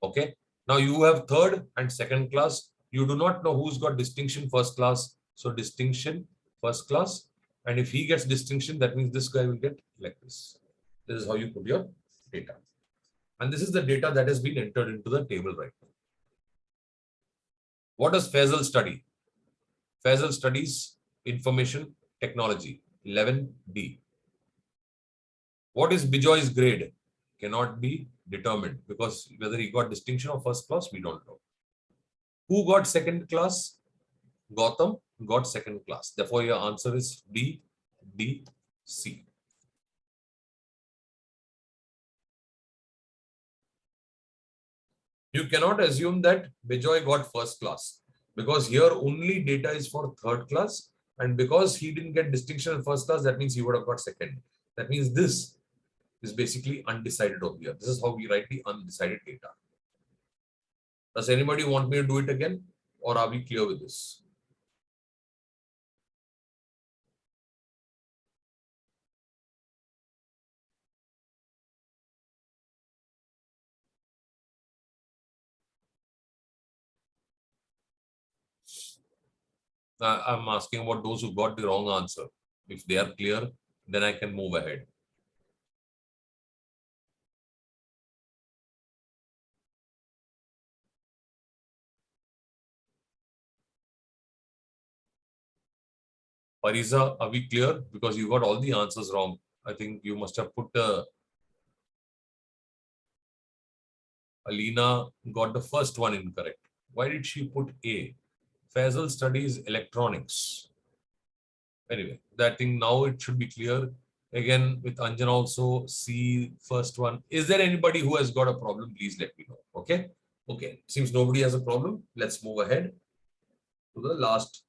Okay. Now you have third and second class. You do not know who's got distinction first class. So distinction first class. And if he gets distinction, that means this guy will get like this. This is how you put your data. And this is the data that has been entered into the table right now. What does Faisal study? Faisal studies information technology, 11D. What is Bijoy's grade? Cannot be determined because whether he got distinction or first class, we don't know. Who got second class? Gautam got second class. Therefore, your answer is D, D, C. You cannot assume that Bijoy got first class because here only data is for third class, and because he didn't get distinction in first class, that means he would have got second. That means this is basically undecided over here. This is how we write the undecided data. Does anybody want me to do it again, or are we clear with this? I'm asking about those who got the wrong answer. If they are clear, then I can move ahead. Pariza, are we clear? Because you got all the answers wrong. I think you must have put Alina got the first one incorrect. Why did she put A? Faisal studies electronics. Anyway, that thing now it should be clear. Again, with Anjan also, C first one. Is there anybody who has got a problem? Please let me know. Okay. Okay. Seems nobody has a problem. Let's move ahead to the last.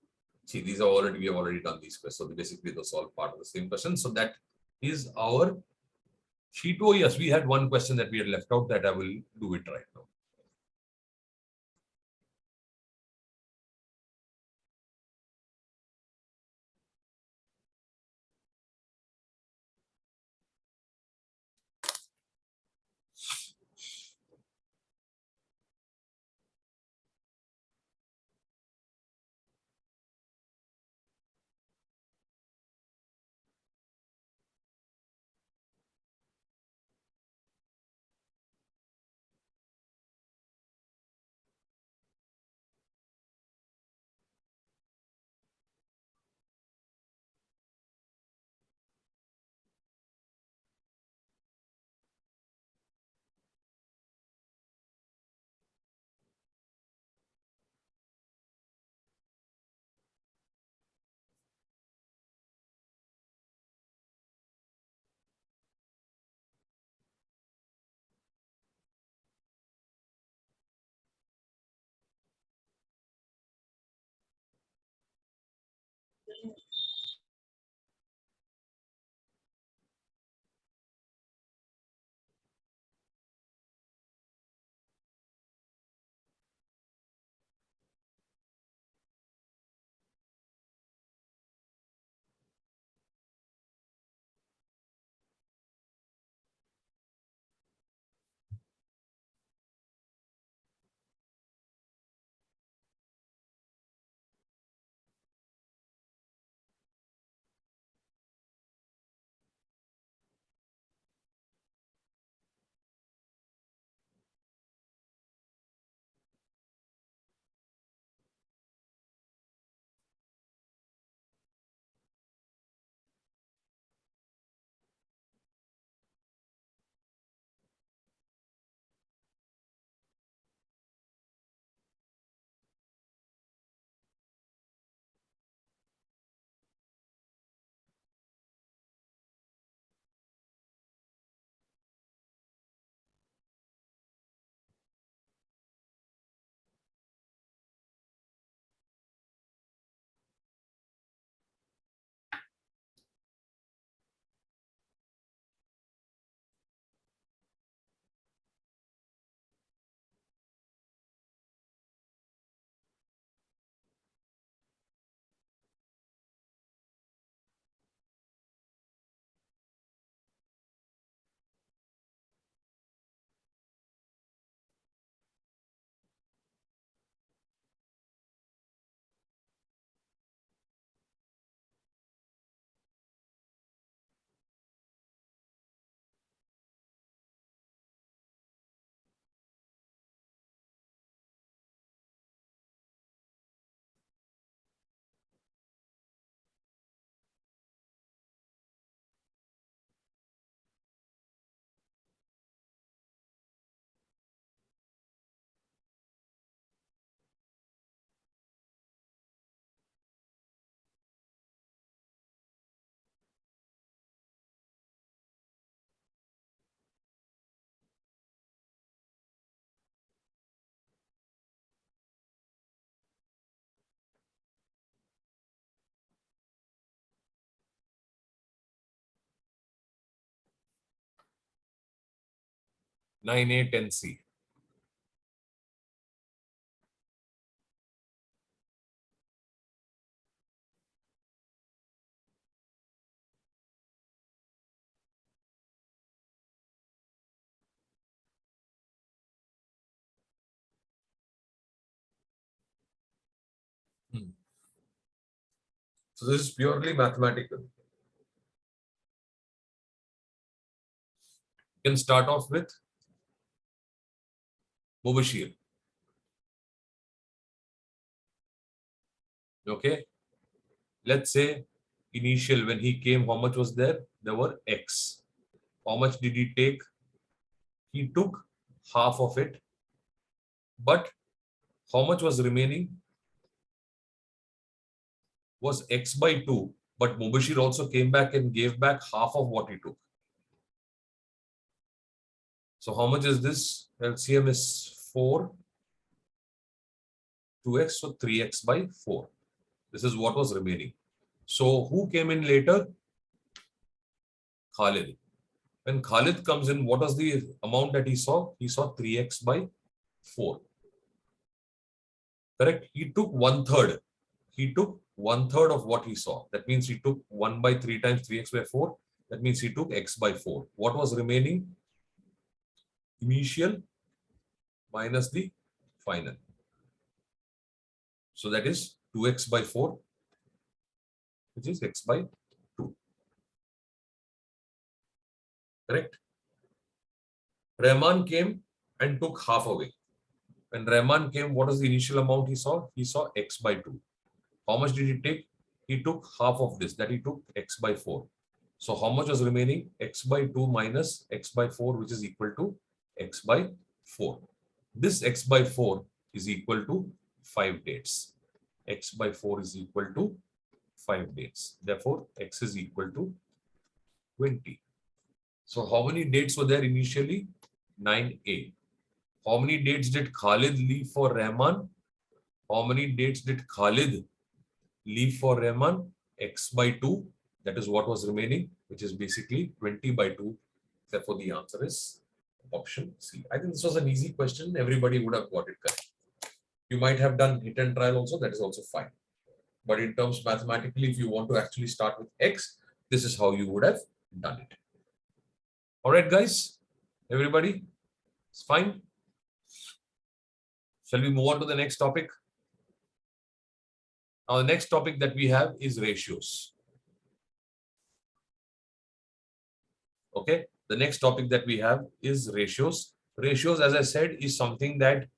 See, these are already, we have already done these questions. So basically, those all part of the same question. So that is our sheet. Oh, yes, we had one question that we had left out that I will do it right now. Nine A 10C. So this is purely mathematical. You can start off with Mubashir. Okay. Let's say initial, when he came, how much was there? There were X. How much did he take? He took half of it. But how much was remaining? Was X by 2. But Mubashir also came back and gave back half of what he took. So how much is this? LCM is 4. 2x, so 3x by 4. This is what was remaining. So who came in later? Khalid. When Khalid comes in, what was the amount that he saw? He saw 3x by 4. Correct? He took 1/3. He took 1/3 of what he saw. That means he took 1 by 3 times 3x by 4. That means he took x by 4. What was remaining? Initial minus the final. So that is 2x by 4, which is x by 2. Correct? Rahman came and took half away. When Rahman came, what was the initial amount he saw? He saw x by 2. How much did he take? He took half of this, that he took x by 4. So how much was remaining? X by 2 minus x by 4, which is equal to x by 4. This x by 4 is equal to 5 dates. X by 4 is equal to 5 dates. Therefore, x is equal to 20. So how many dates were there initially? 9a. How many dates did Khalid leave for Rahman? How many dates did Khalid leave for Rahman? X by 2. That is what was remaining, which is basically 20 by 2. Therefore, the answer is option C. I think this was an easy question. Everybody would have got it correct. You might have done hit and trial also. That is also fine. But in terms mathematically, if you want to actually start with X, this is how you would have done it. All right, guys. Everybody, it's fine. Shall we move on to the next topic? Now, the next topic that we have is ratios. Okay. The next topic that we have is ratios. Ratios, as I said, is something that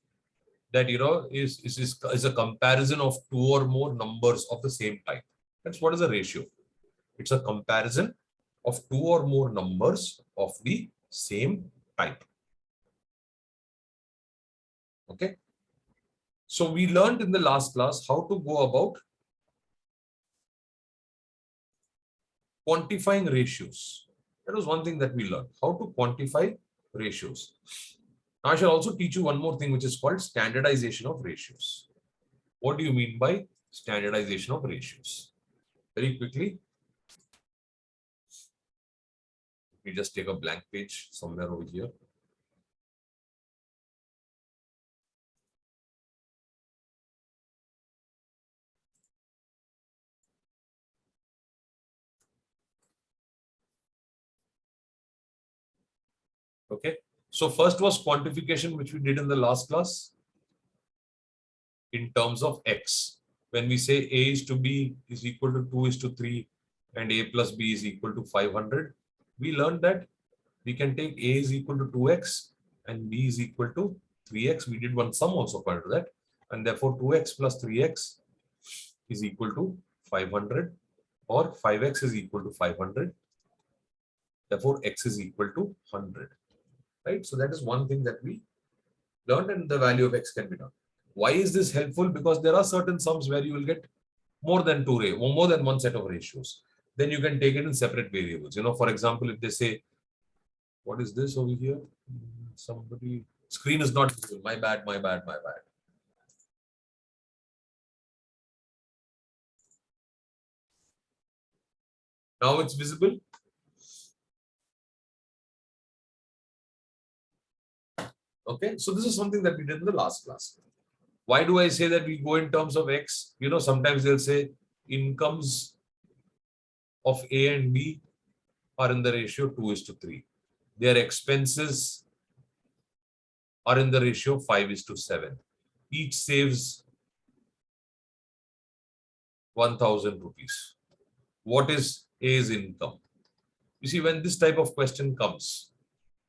is a comparison of two or more numbers of the same type. That's what is a ratio. It's a comparison of two or more numbers of the same type. Okay. So we learned in the last class how to go about quantifying ratios. That was one thing that we learned, how to quantify ratios. Now, I shall also teach you one more thing, which is called standardization of ratios. What do you mean by standardization of ratios? Very quickly, let me just take a blank page somewhere over here. Okay. So first was quantification, which we did in the last class in terms of X. When we say A is to B is equal to 2 is to 3 and A plus B is equal to 500, we learned that we can take A is equal to 2x and B is equal to 3x. We did one sum also prior to that. And therefore 2x plus 3x is equal to 500 or 5x is equal to 500. Therefore x is equal to 100. Right? So that is one thing that we learned, and the value of x can be done. Why is this helpful? Because there are certain sums where you will get more than more than one set of ratios. Then you can take it in separate variables. For example, if they say, what is this over here? Somebody, screen is not visible. My bad. Now it's visible. Okay, so this is something that we did in the last class. Why do I say that we go in terms of X? Sometimes they'll say incomes of A and B are in the ratio 2:3. Their expenses are in the ratio 5:7. Each saves 1,000 rupees. What is A's income? You see, when this type of question comes,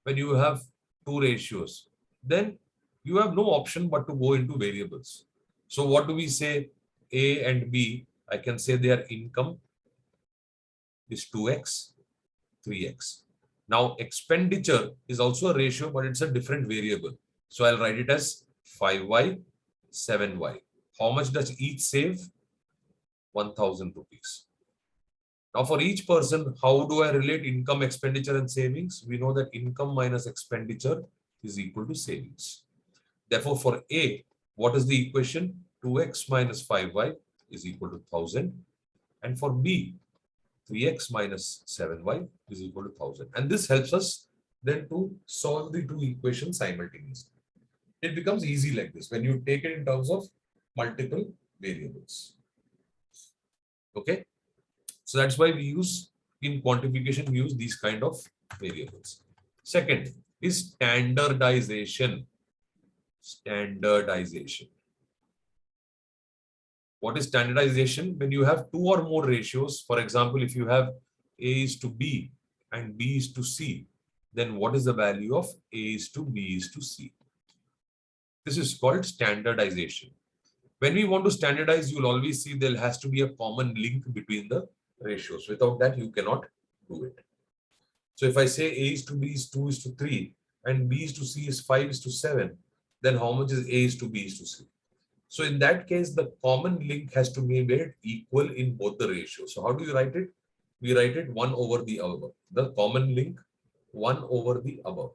when you have two ratios, then you have no option but to go into variables. So what do we say? A and B, I can say their income is 2x, 3x. Now expenditure is also a ratio, but it's a different variable. So I'll write it as 5y, 7y. How much does each save? 1,000 rupees. Now for each person, how do I relate income, expenditure and savings? We know that income minus expenditure is equal to savings. Therefore for A, what is the equation? 2x minus 5y is equal to 1,000. And for B, 3x minus 7y is equal to 1,000. And this helps us then to solve the two equations simultaneously. It becomes easy like this when you take it in terms of multiple variables. Okay. So that's why we use in quantification, we use these kind of variables. Second is standardization. Standardization. What is standardization? When you have two or more ratios, for example, if you have A is to B and B is to C, then what is the value of A is to B is to C? This is called standardization. When we want to standardize, you'll always see there has to be a common link between the ratios. Without that, you cannot do it. So if I say A is to B is 2 is to 3 and B is to C is 5 is to 7, then how much is A is to B is to C? So in that case, the common link has to be made equal in both the ratios. So how do you write it? We write it 1 over the above. The common link 1 over the above.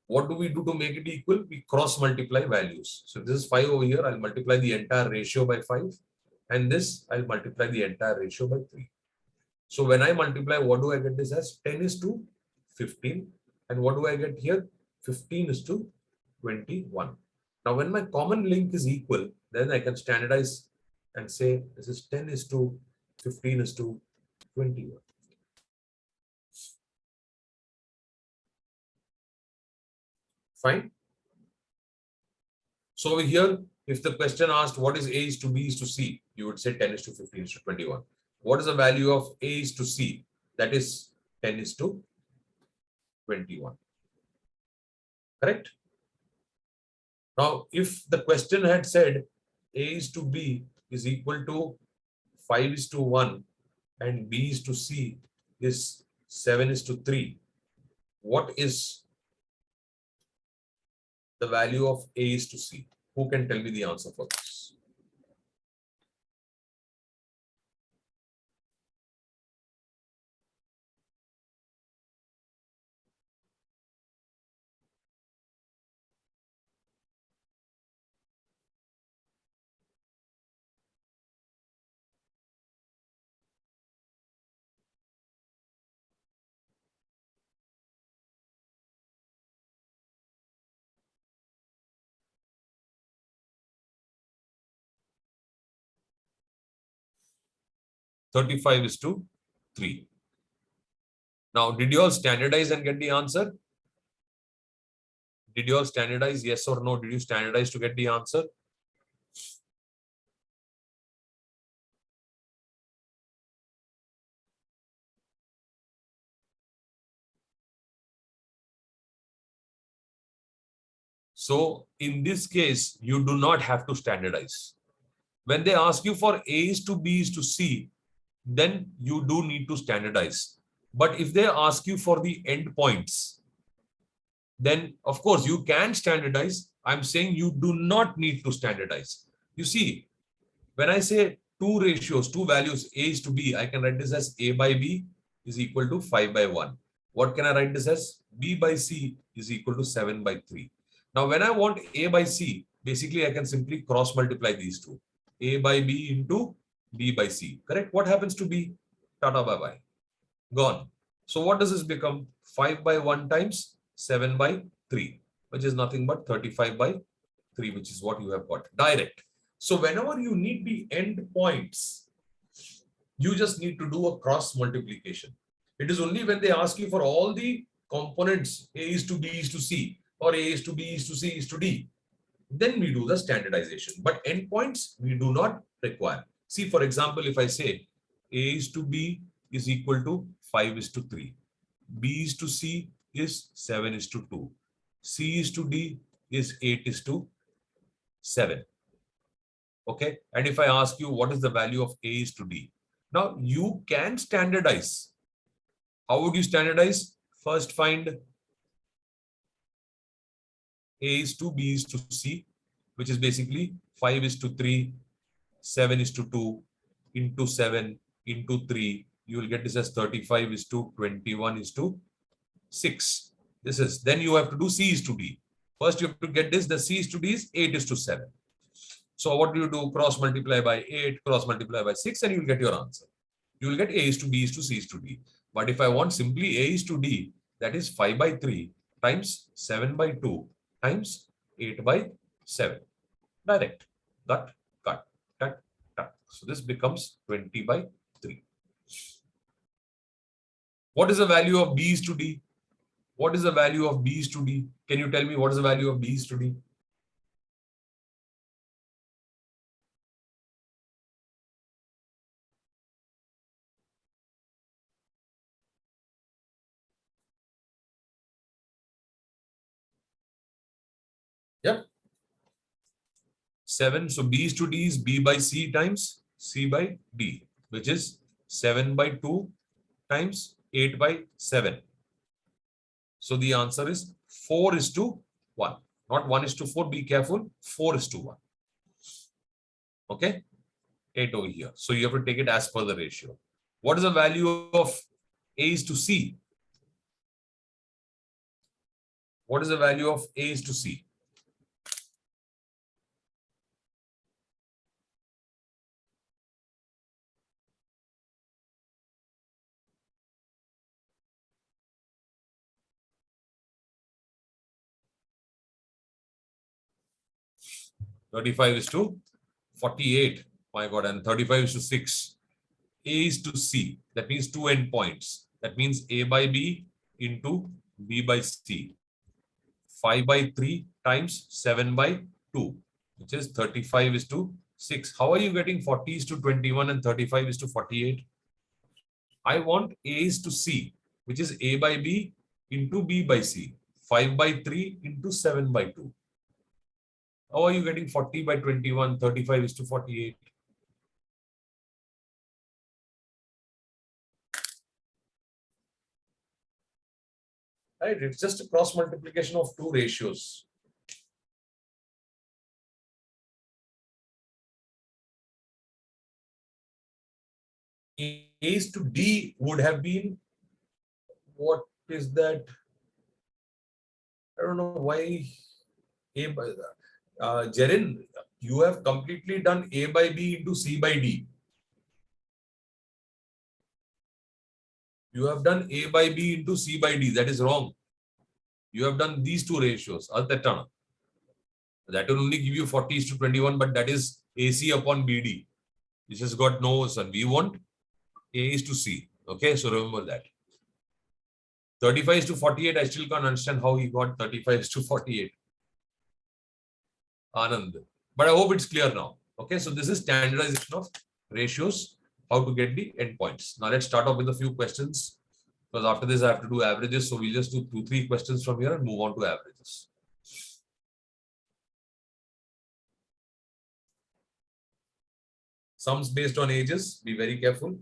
What do we do to make it equal? We cross multiply values. So this is 5 over here. I'll multiply the entire ratio by 5. And this I'll multiply the entire ratio by 3. So when I multiply, what do I get this as? 10 is to 15. And what do I get here? 15 is to 21. Now, when my common link is equal, then I can standardize and say this is 10 is to 15 is to 21. Fine. So over here, if the question asked what is A is to B is to C, you would say 10 is to 15 is to 21. What is the value of A is to C? That is 10 is to 21. Correct? Now, if the question had said A is to B is equal to 5 is to 1 and B is to C is 7 is to 3, what is the value of A is to C? Who can tell me the answer for this? $35 is to 3. Now, did you all standardize and get the answer? Did you all standardize? Yes or no? Did you standardize to get the answer? So in this case, you do not have to standardize. When they ask you for A is to B is to C, then you do need to standardize. But if they ask you for the endpoints, then of course you can standardize. I'm saying you do not need to standardize. You see, when I say two ratios, two values, A is to B, I can write this as A by B is equal to 5 by 1. What can I write this as? B by C is equal to 7 by 3. Now, when I want A by C, basically I can simply cross multiply these two. A by B into B by C. Correct? What happens to B? Tata bye bye. Gone. So what does this become? 5 by 1 times 7 by 3, which is nothing but 35 by 3, which is what you have got. Direct. So whenever you need the end points, you just need to do a cross multiplication. It is only when they ask you for all the components, A is to B is to C, or A is to B is to C is to D, then we do the standardization. But endpoints we do not require. See, for example, if I say A is to B is equal to 5 is to 3, B is to C is 7 is to 2, C is to D is 8 is to 7. Okay. And if I ask you what is the value of A is to D, now you can standardize. How would you standardize? First find A is to B is to C, which is basically 5 is to 3, 7 is to 2, into 7, into 3. You will get this as 35 is to 21 is to 6. This is, then you have to do C is to D. First you have to get this, the C is to D is 8 is to 7. So what do you do? Cross multiply by 8, cross multiply by 6, and you will get your answer. You will get A is to B is to C is to D. But if I want simply A is to D, that is 5 by 3 times 7 by 2 times 8 by 7. Direct. Cut, cut, cut, cut. So this becomes 20 by 3. What is the value of B is to D? What is the value of B is to D? Can you tell me what is the value of B is to D? Yep. 7. So B is to D is B by C times C by D, which is 7 by 2 times 8 by 7. So the answer is 4 is to 1. Not 1 is to 4. Be careful. 4 is to 1. Okay. 8 over here. So you have to take it as per the ratio. What is the value of A is to C? What is the value of A is to C? Thirty-five is to 48. My God, and 35 is to 6. A is to C. That means 2 endpoints. That means A by B into B by C. 5 by 3 times 7 by 2, which is 35 is to 6. How are you getting 40 is to 21 and 35 is to 48? I want A is to C, which is A by B into B by C. 5 by 3 into 7 by 2. How are you getting 40 by 21, 35 is to 48? Right, it's just a cross multiplication of two ratios. A is to D would have been, what is that? I don't know why A by Jerin, you have completely done A by B into C by D. You have done A by B into C by D. That is wrong. You have done these two ratios. That will only give you 40 is to 21, but that is AC upon BD. This has got no son. We want A is to C. Okay, so remember that. 35 is to 48. I still can't understand how he got 35 is to 48. Anand. But I hope it's clear now. Okay, so this is standardization of ratios, how to get the endpoints. Now let's start off with a few questions, because after this I have to do averages. So we'll just do 2-3 questions from here and move on to averages. Sums based on ages, be very careful.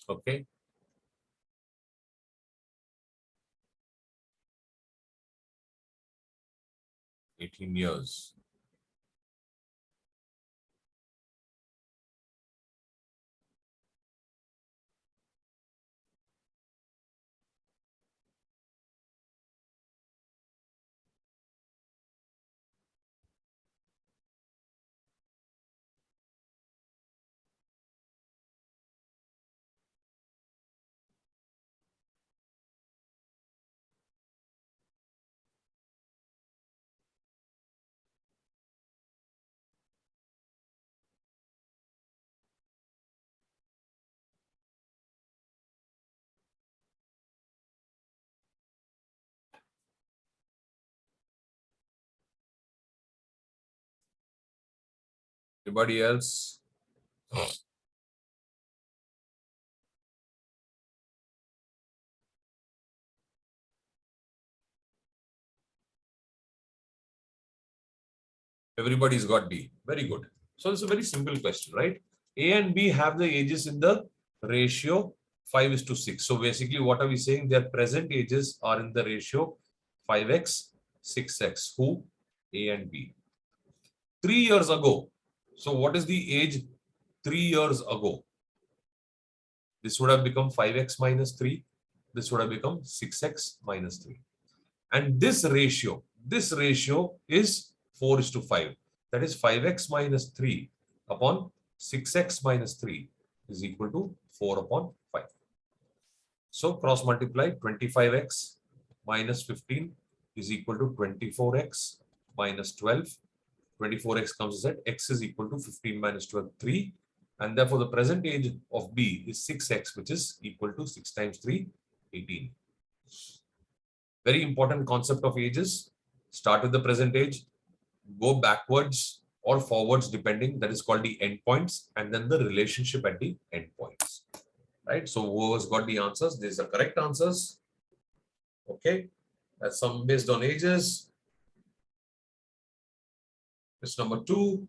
Okay. $18. Anybody else? Everybody's got D. Very good. So it's a very simple question, right? A and B have the ages in the ratio 5:6. So basically, what are we saying? Their present ages are in the ratio 5x, 6x. Who? A and B. 3 years ago. So what is the age 3 years ago? This would have become 5x minus 3. This would have become 6x minus 3. And this ratio is 4:5. That is 5x minus 3 upon 6x minus 3 is equal to 4 upon 5. So cross multiply 25x minus 15 is equal to 24x minus 12. 24x comes as x is equal to 15 minus 12, 3. And therefore the present age of B is 6x, which is equal to 6 times 3, 18. Very important concept of ages. Start with the present age, go backwards or forwards depending. That is called the endpoints, and then the relationship at the endpoints. Right? So who has got the answers? These are correct answers. Okay. That's some based on ages. It's number 2.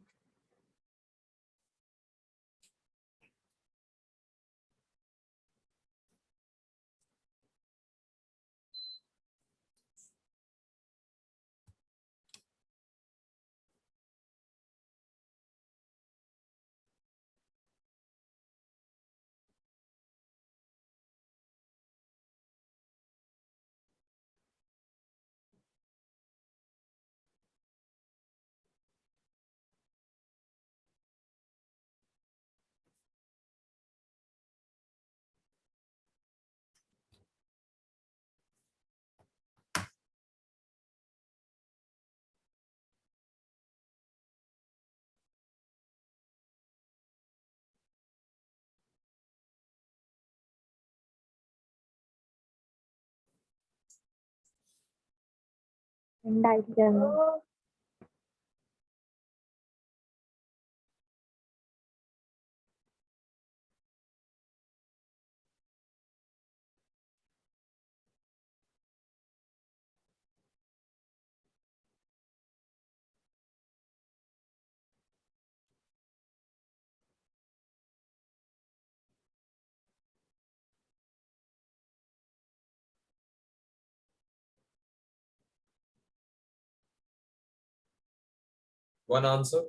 One answer.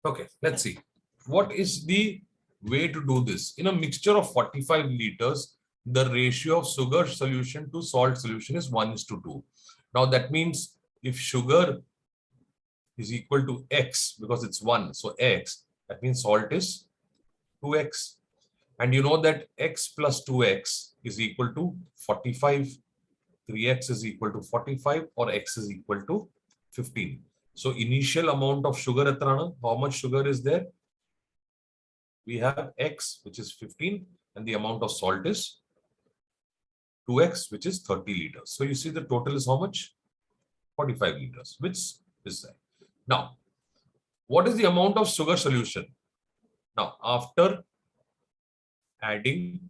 Okay, let's see. What is the way to do this? In a mixture of 45 liters, the ratio of sugar solution to salt solution is 1:2. Now that means if sugar is equal to x, because it's 1, so x, that means salt is 2x. And you know that x plus 2x is equal to 45. 3x is equal to 45 or x is equal to 15. So initial amount of sugar at Rana, how much sugar is there? We have x, which is 15, and the amount of salt is 2x, which is 30 liters. So you see the total is how much? 45 liters, which is that. Now, what is the amount of sugar solution? Now, after adding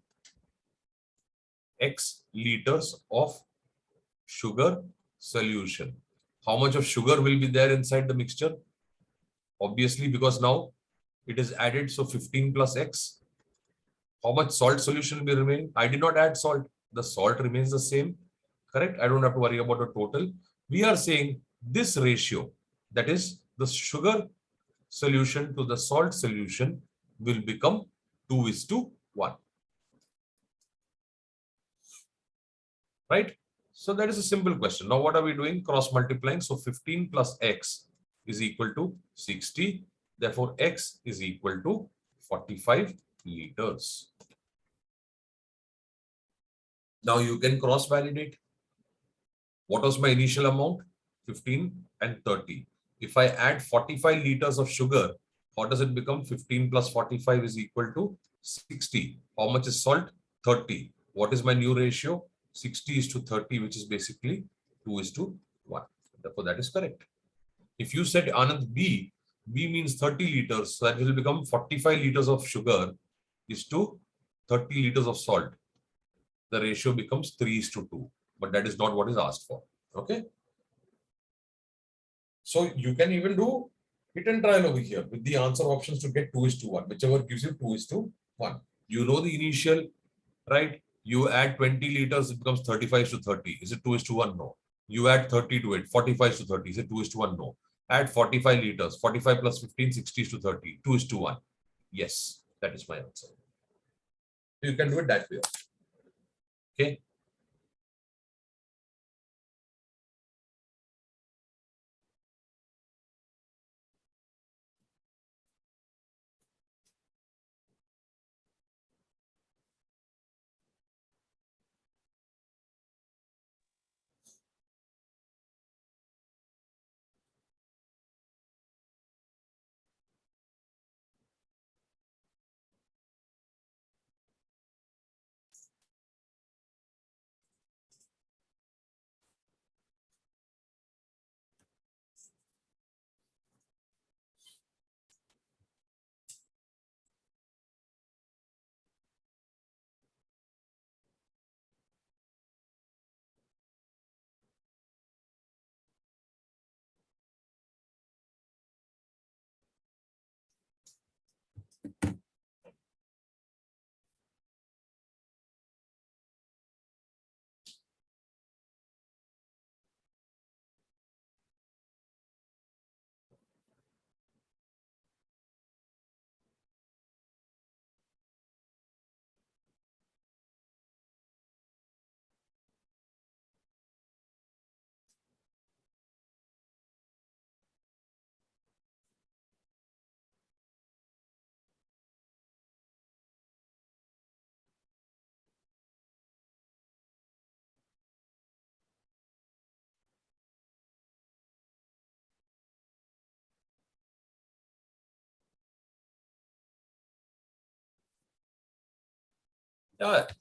X liters of sugar solution, how much of sugar will be there inside the mixture? Obviously, because now it is added, so 15 plus X. How much salt solution will remain? I did not add salt. The salt remains the same, correct? I don't have to worry about the total. We are saying this ratio, that is the sugar solution to the salt solution, will become 2:1. Right? So that is a simple question. Now what are we doing? Cross multiplying. So 15 plus X is equal to 60. Therefore, X is equal to 45 liters. Now you can cross validate. What was my initial amount? 15 and 30. If I add 45 liters of sugar, what does it become? 15 plus 45 is equal to 60. How much is salt? 30. What is my new ratio? 60:30, which is basically 2:1. Therefore, that is correct. If you said Anand B means 30 liters, so that will become 45 liters of sugar is to 30 liters of salt. The ratio becomes 3:2, but that is not what is asked for. Okay. So you can even do hit and trial over here with the answer options to get 2:1, whichever gives you 2:1. You know the initial, right? You add 20 liters, it becomes 35:30. Is it 2:1? No. You add 30 to it, 45:30. Is it 2:1? No. Add 45 liters, 45 plus 15, 60:30, 2:1. Yes, that is my answer. You can do it that way. Okay.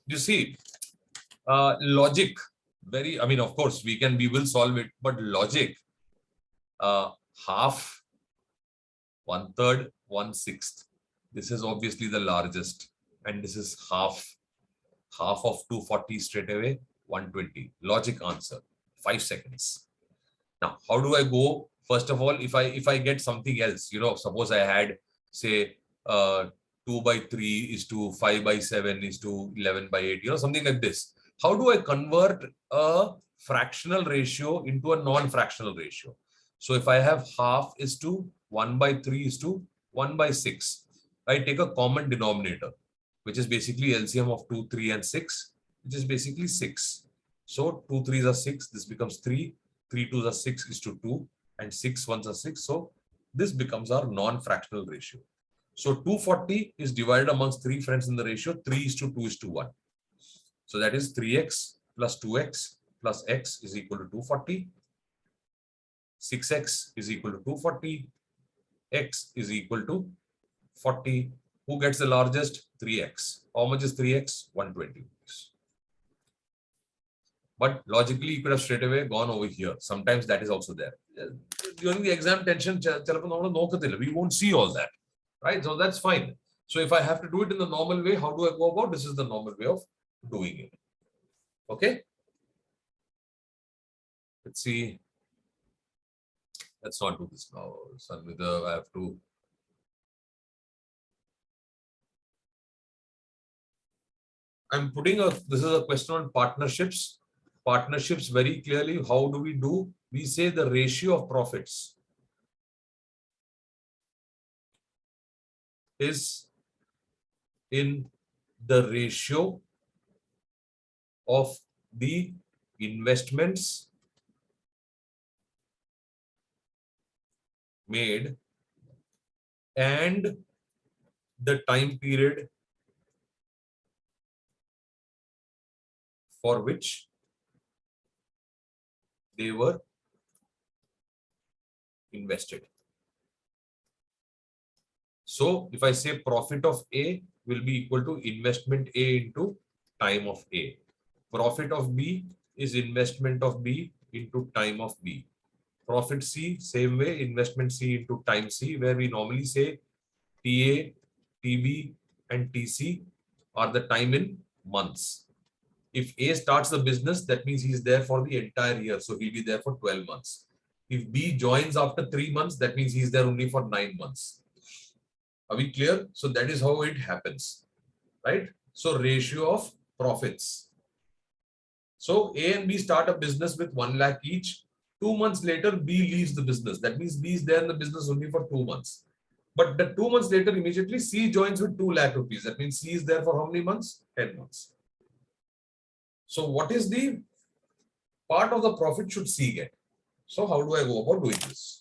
You see, logic, I mean, of course, we will solve it, but logic, half, 1/3, 1/6. This is obviously the largest, and this is half of 240 straight away, 120. Logic answer, 5 seconds. Now, how do I go? First of all, if I get something else, suppose I had, say, 2/3 is to 5/7 is to 11/8, something like this. How do I convert a fractional ratio into a non-fractional ratio? So if I have half is to 1/3 is to 1/6, I take a common denominator, which is basically LCM of 2, 3, and 6, which is basically 6. So 2 3s are 6, this becomes 3, 3 2s are 6 is to 2, and 6 1s are 6. So this becomes our non-fractional ratio. So 240 is divided amongst 3 friends in the ratio 3:2:1. So that is 3x plus 2x plus x is equal to 240. 6x is equal to 240. X is equal to 40. Who gets the largest? 3x. How much is 3x? 120. But logically, you could have straight away gone over here. Sometimes that is also there. During the exam tension, we won't see all that, right? So that's fine. So if I have to do it in the normal way, how do I go about? This is the normal way of doing it. Okay. Let's see. Let's not do this now. Sanvida, I have to. I'm putting this is a question on partnerships. Partnerships very clearly. How do we do? We say the ratio of profits is in the ratio of the investments made and the time period for which they were invested. So if I say profit of A will be equal to investment A into time of A. Profit of B is investment of B into time of B. Profit C, same way, investment C into time C, where we normally say TA, TB, and TC are the time in months. If A starts the business, that means he's there for the entire year. So he'll be there for 12 months. If B joins after 3 months, that means he's there only for 9 months. Are we clear? So that is how it happens, right? So ratio of profits. So A and B start a business with 1 lakh each. 2 months later, B leaves the business. That means B is there in the business only for 2 months. But the 2 months later, immediately C joins with 2 lakh rupees. That means C is there for how many months? 10 months. So what is the part of the profit should C get? So how do I go about doing this?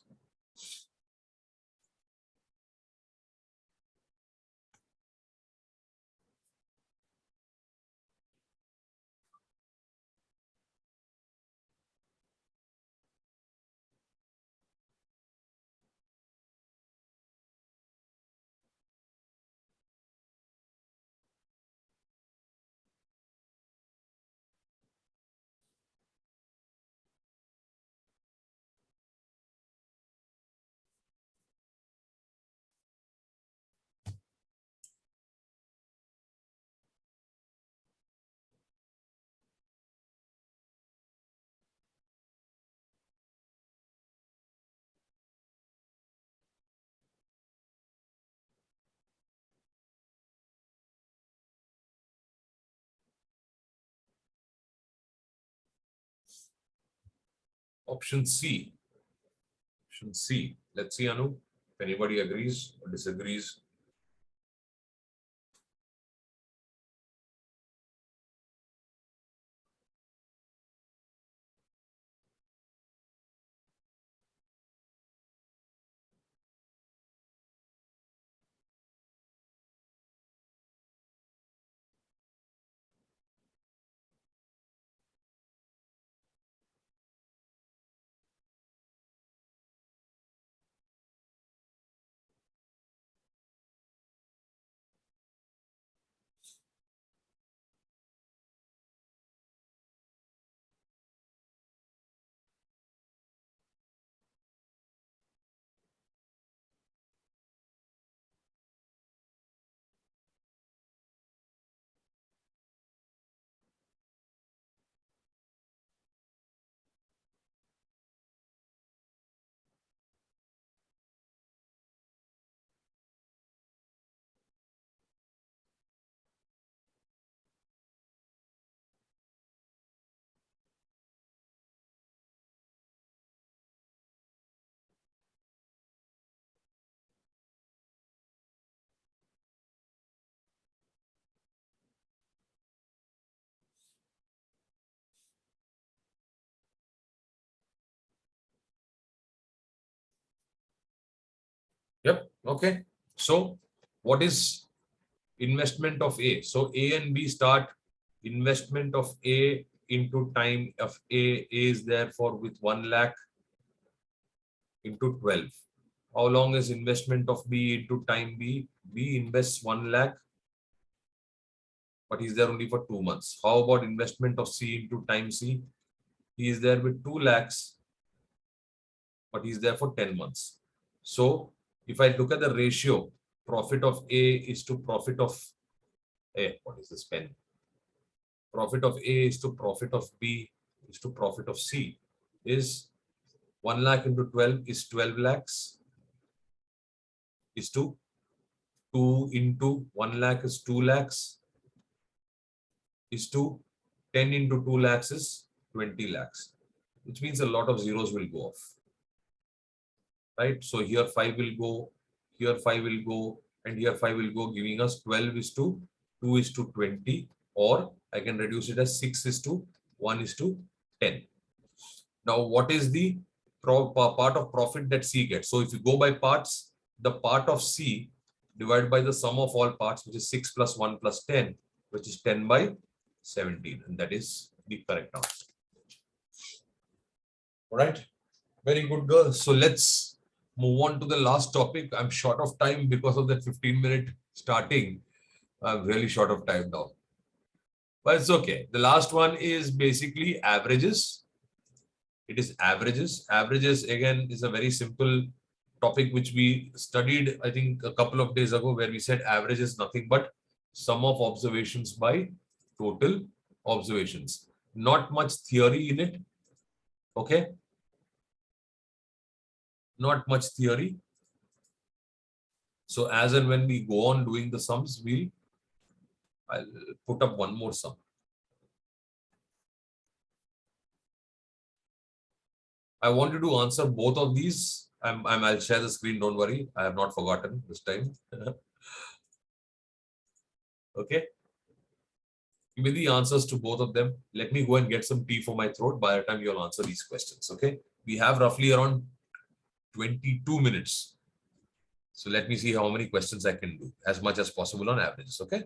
Option C. Option C. Let's see, Anu, if anybody agrees or disagrees. Yep. Okay. So what is investment of A? So A and B start investment of A into time of A is therefore with 1 lakh into 12. How long is investment of B into time B? B invests 1 lakh but he's there only for 2 months. How about investment of C into time C? He is there with 2 lakhs, but he's there for 10 months. So if I look at the ratio, profit of A is to profit of A, what is this pen? Profit of A is to profit of B is to profit of C is 1 lakh into 12 is 12 lakhs is to 2 into 1 lakh is 2 lakhs is to 10 into 2 lakhs is 20 lakhs, which means a lot of zeros will go off. Right? So here 5 will go, here 5 will go, and here 5 will go, giving us 12 is to 2 is to 20, or I can reduce it as 6 is to 1 is to 10. Now, what is the part of profit that C gets? So if you go by parts, the part of C divided by the sum of all parts, which is 6 plus 1 plus 10, which is 10 by 17. And that is the correct answer. All right. Very good, girls. So let's move on to the last topic. I'm short of time because of that 15-minute starting. I'm really short of time now. But it's okay. The last one is basically averages. It is averages. Averages, again, is a very simple topic which we studied, I think, a couple of days ago, where we said average is nothing but sum of observations by total observations. Not much theory in it. Okay. Not much theory. So as and when we go on doing the sums, I'll put up one more sum. I want you to answer both of these. I'll share the screen. Don't worry. I have not forgotten this time. Okay. Give me the answers to both of them. Let me go and get some tea for my throat by the time you'll answer these questions. Okay. We have roughly around 22 minutes. So let me see how many questions I can do, as much as possible on averages. Okay.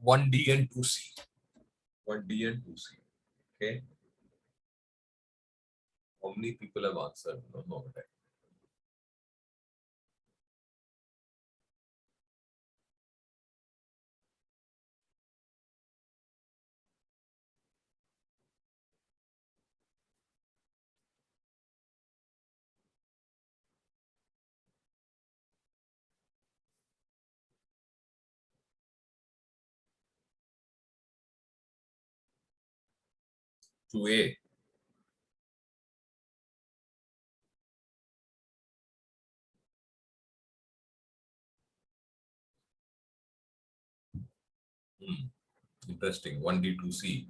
1D and 2C. 1D and 2C. Okay. How many people have answered? No. Okay. To A. Interesting. 1D, 2C.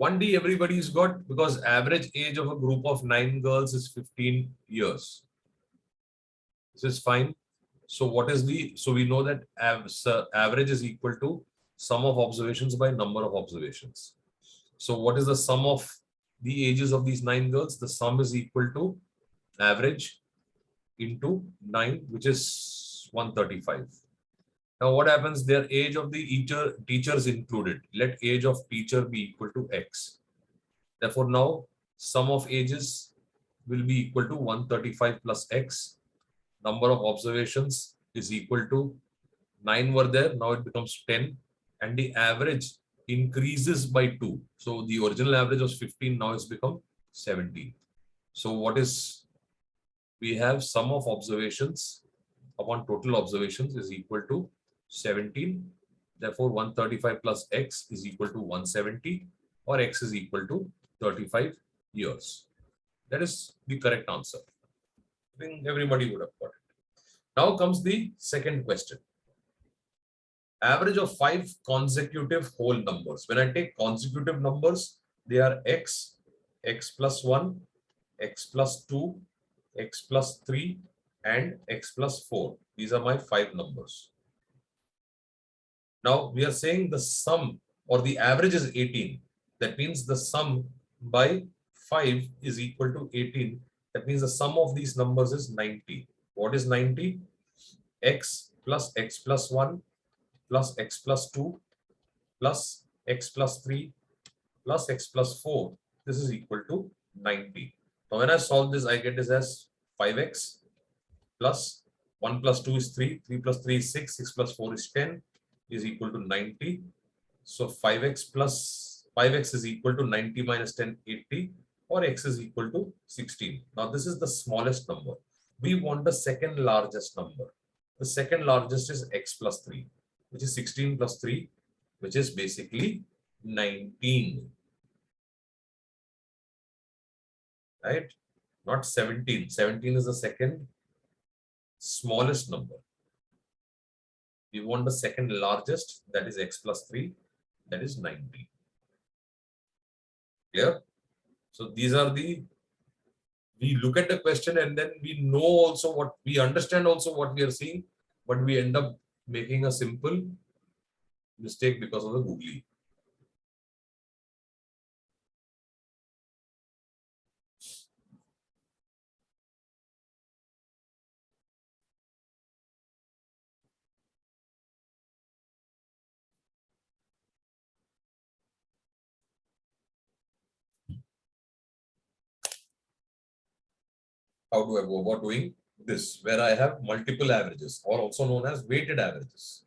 1D everybody's got because average age of a group of 9 girls is 15 years. This is fine. So what is so we know that average is equal to sum of observations by number of observations. So what is the sum of the ages of these 9 girls? The sum is equal to average into 9, which is 135. Now what happens? Their age of the teachers included. Let age of teacher be equal to X. Therefore now sum of ages will be equal to 135 plus X. Number of observations is equal to 9 were there. Now it becomes 10 and the average increases by 2. So the original average was 15. Now it's become 17. So what is, we have sum of observations upon total observations is equal to 17. Therefore 135 plus X is equal to 170 or X is equal to 35 years. That is the correct answer. I think everybody would have got it. Now comes the second question. Average of 5 consecutive whole numbers. When I take consecutive numbers, they are X, X plus 1, X plus 2, X plus 3, and X plus 4. These are my 5 numbers. Now we are saying the sum or the average is 18. That means the sum by 5 is equal to 18. That means the sum of these numbers is 90. What is 90? X plus X plus 1 plus X plus 2 plus X plus 3 plus X plus 4. This is equal to 90. Now when I solve this, I get this as 5X plus 1 plus 2 is 3, 3 plus 3 is 6, 6 plus 4 is 10 is equal to 90. So 5x is equal to 90 minus 10, 80, or X is equal to 16. Now this is the smallest number. We want the second largest number. The second largest is X plus 3, which is 16 plus 3, which is basically 19. Right? Not 17. 17 is the second smallest number. We want the second largest, that is X plus 3, that is 90. Clear? So these are the, we look at the question and then we know also what, we understand also what we are seeing, but we end up making a simple mistake because of the googly. How do I go about doing this? Where I have multiple averages, or also known as weighted averages.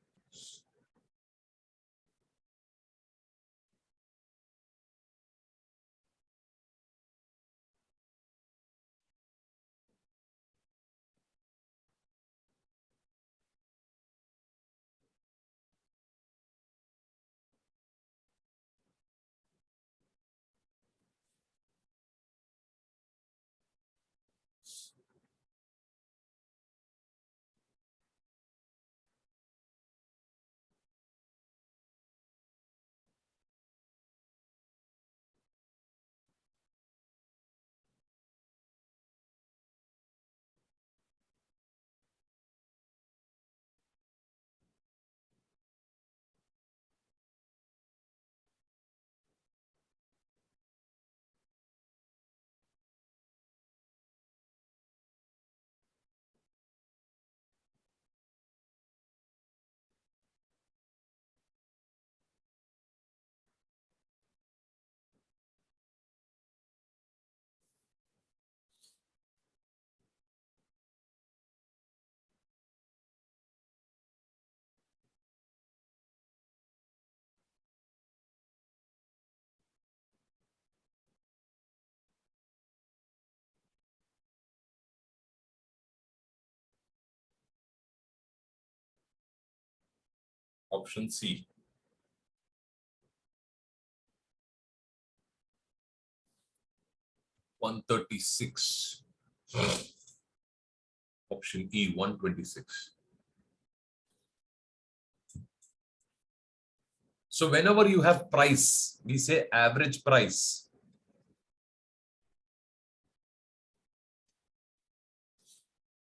Option C. $136. Option E, 126. So whenever you have price, we say average price.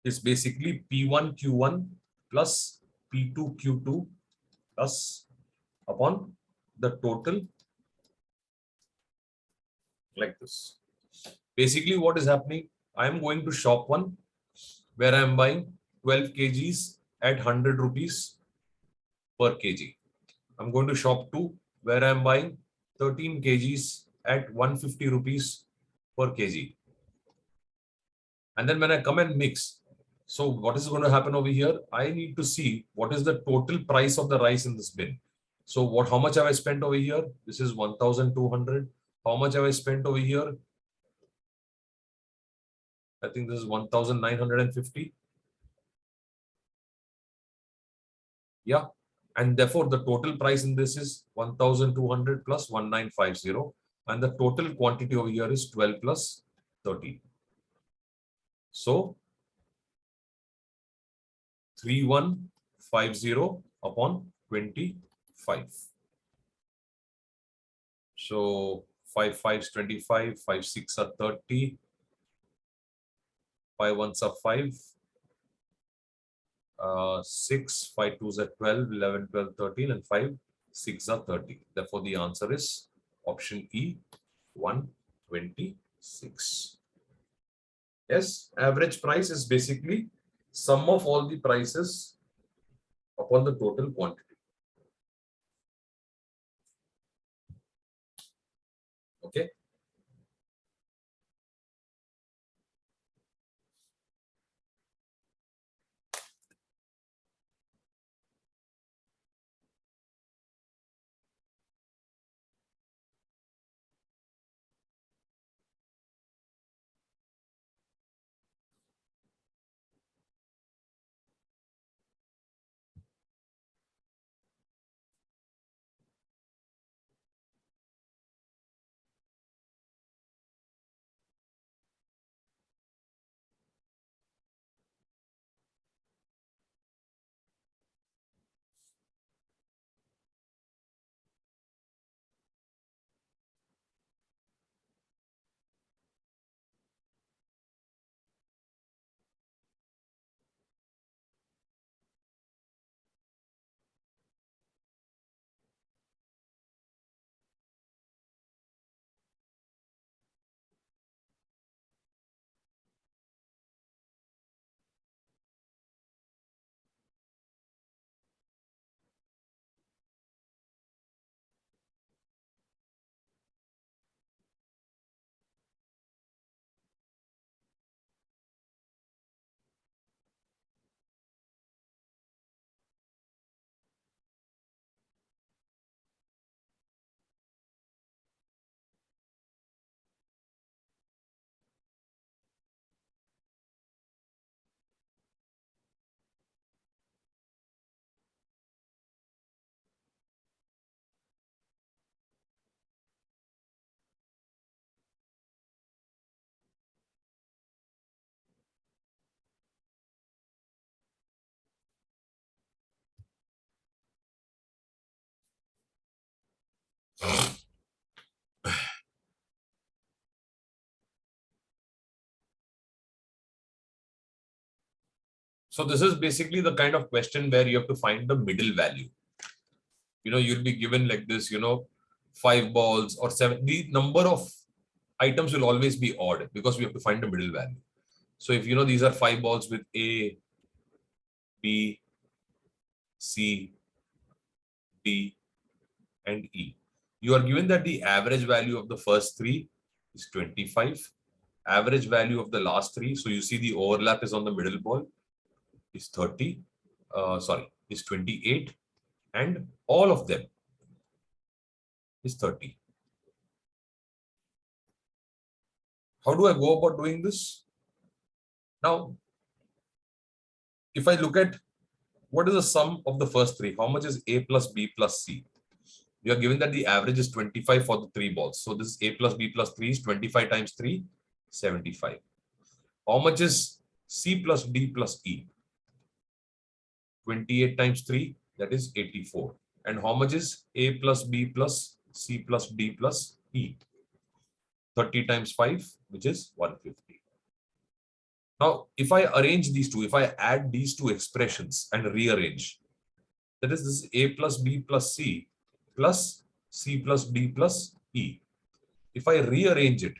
Is basically P1 Q1 plus P2 Q2 plus upon the total, like this. Basically what is happening, I am going to shop 1 where I am buying 12 kgs at 100 rupees per kg. I'm going to shop 2 where I am buying 13 kgs at 150 rupees per kg. And then when I come and mix, so what is going to happen over here? I need to see what is the total price of the rice in this bin. So how much have I spent over here? This is 1,200. How much have I spent over here? I think this is 1,950. Yeah. And therefore the total price in this is 1,200 plus 1,950. And the total quantity over here is 12 plus 13. So 3,150 upon 25. So 5 5s 25, 5 6 are 30, 5 1s are 5, 6, 5 2s are 12, 11, 12, 13, and 5 6 are 30. Therefore, the answer is option E, 126. Yes, average price is basically sum of all the prices upon the total quantity. Okay. So this is basically the kind of question where you have to find the middle value. You'll be given like this, 5 balls or 7. The number of items will always be odd because we have to find the middle value. So if these are 5 balls with A, B, C, D, and E. You are given that the average value of the first 3 is 25. Average value of the last 3. So you see the overlap is on the middle ball is 30. Is 28. And all of them is 30. How do I go about doing this? Now, if I look at What is the sum of the first three? How much is A plus B plus C? You are given that the average is 25 for the three balls. So this A plus B plus 3 is 25 times 3, 75. How much is C plus D plus E? 28 times 3, that is 84. And how much is A plus B plus C plus D plus E? 30 times 5, which is 150. Now, if I arrange these two, if I add these two expressions and rearrange, that is this A plus B plus C plus C plus D plus E. If I rearrange it,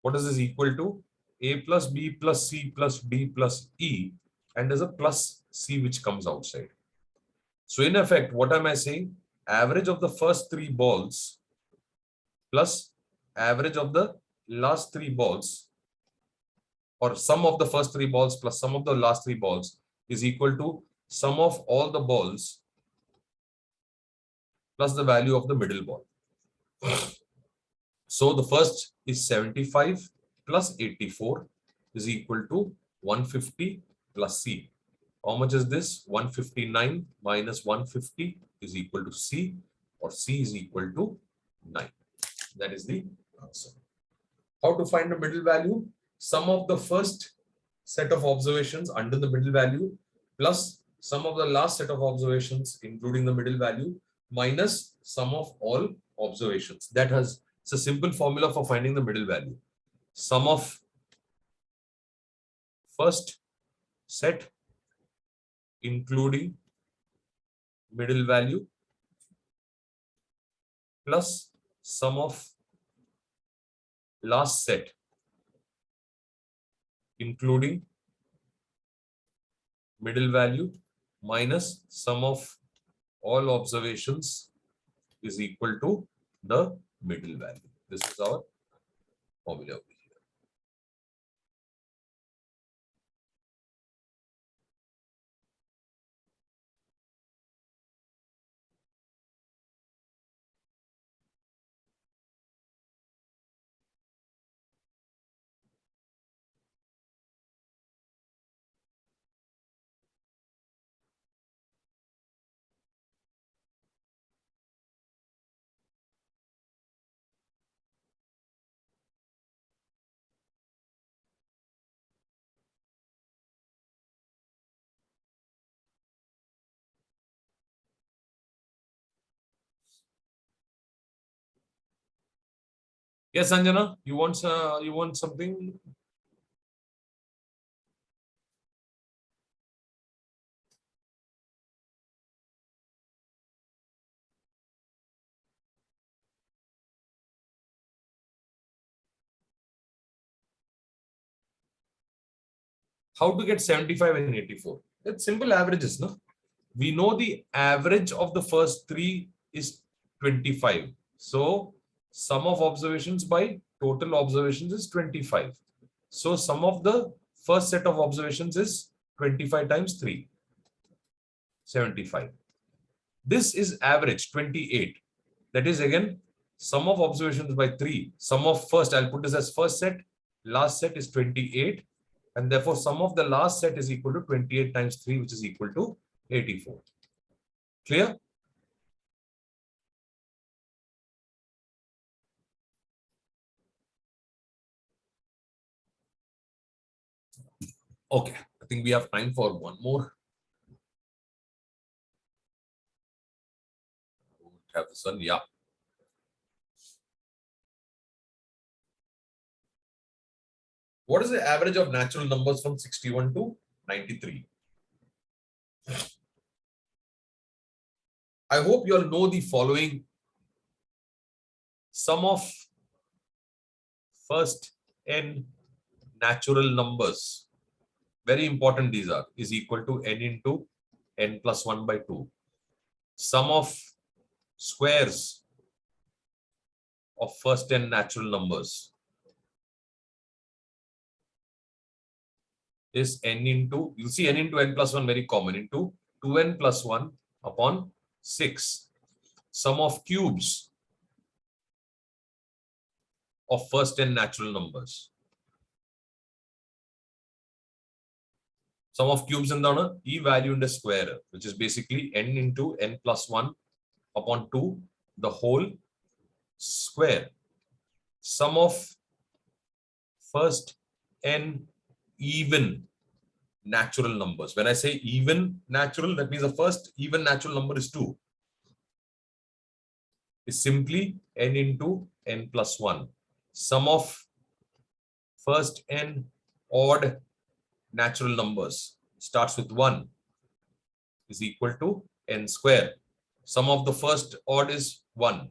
what is this equal to? A plus B plus C plus D plus E, and there's a plus C which comes outside. So in effect, what am I saying? Average of the first three balls plus average of the last three balls, or sum of the first three balls plus sum of the last three balls, is equal to sum of all the balls plus the value of the middle ball. So the first is 75 plus 84 is equal to 150 plus C. How much is this? 159 minus 150 is equal to C, or C is equal to 9. That is the answer. How to find the middle value? Sum of the first set of observations under the middle value plus sum of the last set of observations including the middle value minus sum of all observations. It's a simple formula for finding the middle value. Sum of first set including middle value plus sum of last set including middle value minus sum of all observations is equal to the middle value. This is our formula. Yes, Sanjana, you want something? How to get 75 and 84? It's simple averages, no? We know the average of the first three is 25. So sum of observations by total observations is 25. So sum of the first set of observations is 25 times 3, 75. This is average 28. That is again sum of observations by 3. Sum of first, I'll put this as first set, last set is 28. And therefore sum of the last set is equal to 28 times 3, which is equal to 84. Clear? Okay, I think we have time for one more. Have this one, yeah. What is the average of natural numbers from 61 to 93? I hope you all know the following. Sum of first n natural numbers, very important these are, is equal to n into n plus 1 by 2. Sum of squares of first n natural numbers is n into, you see n into n plus 1 very common, into 2n plus 1 upon 6. Sum of cubes of first n natural numbers Sum of cubes എന്താണ് ഈ വാല്യൂന്റെ square which is basically n into n plus 1 upon 2 the whole square. Sum of first n even natural numbers. When I say even natural, that means the first even natural number is 2. Is simply n into n plus 1. Sum of first n odd natural numbers starts with 1 is equal to n square. Sum of the first odd is 1.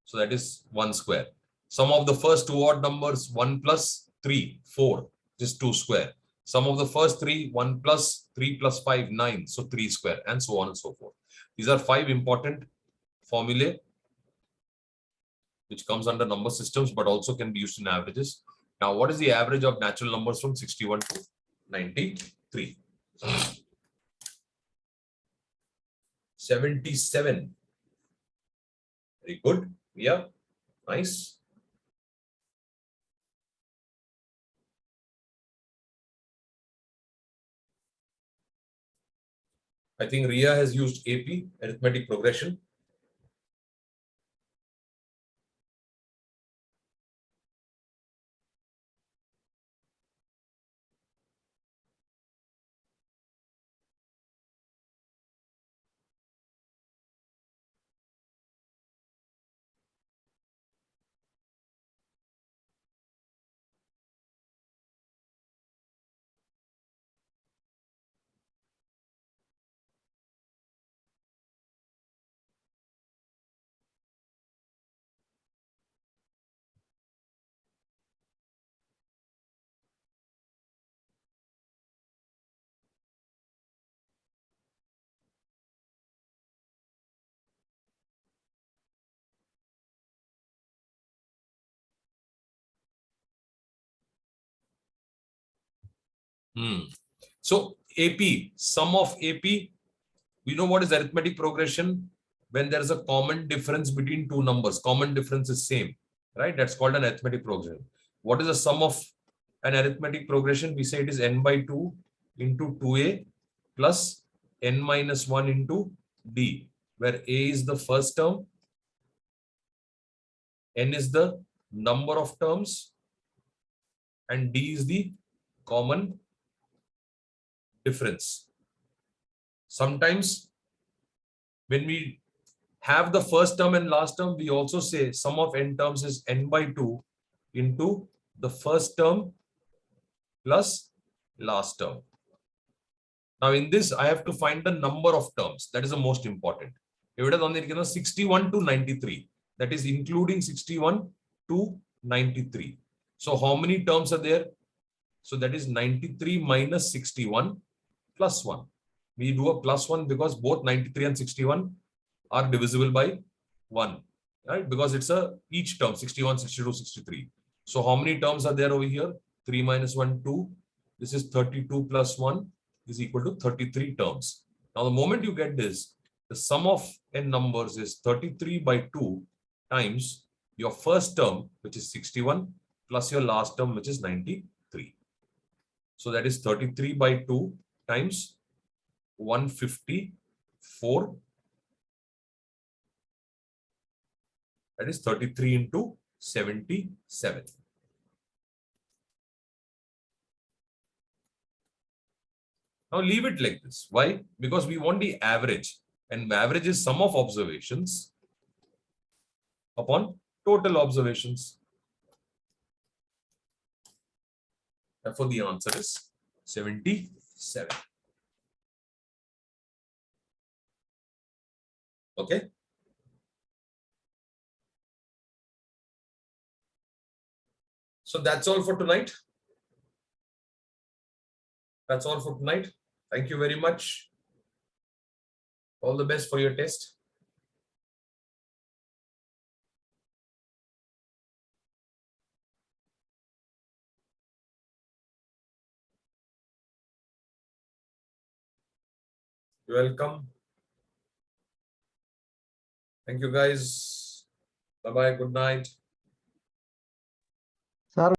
So that is 1 square. Sum of the first two odd numbers 1 plus 3, 4, just 2 square. Sum of the first 3, 1 plus 3 plus 5, 9. So 3 square and so on and so forth. These are 5 important formulae which comes under number systems but also can be used in averages. Now, what is the average of natural numbers from 61 to 93? 77. Very good. Yeah, nice. I think Ria has used AP, arithmetic progression. So AP, sum of AP, we know what is arithmetic progression when there is a common difference between two numbers. Common difference is same, right? That's called an arithmetic progression. What is the sum of an arithmetic progression? We say it is n by 2 into 2a plus n minus 1 into d, where a is the first term, n is the number of terms, and d is the common difference. Sometimes when we have the first term and last term, we also say sum of n terms is n by 2 into the first term plus last term. Now in this, I have to find the number of terms. That is the most important. Here it is 61 to 93. That is including 61 to 93. So how many terms are there? So that is 93 minus 61 plus 1. We do a plus 1 because both 93 and 61 are divisible by 1, right? Because it's a each term 61, 62, 63. So how many terms are there over here? 3 minus 1, 2. This is 32 plus 1 is equal to 33 terms. Now, the moment you get this, the sum of n numbers is 33 by 2 times your first term, which is 61, plus your last term, which is 93. So that is 33 by 2 times 154. That is 33 into 77. Now leave it like this. Why? Because we want the average, and average is sum of observations upon total observations. Therefore, the answer is 77. Okay. So that's all for tonight. That's all for tonight. Thank you very much. All the best for your test. You're welcome. Thank you, guys. Bye-bye. Good night.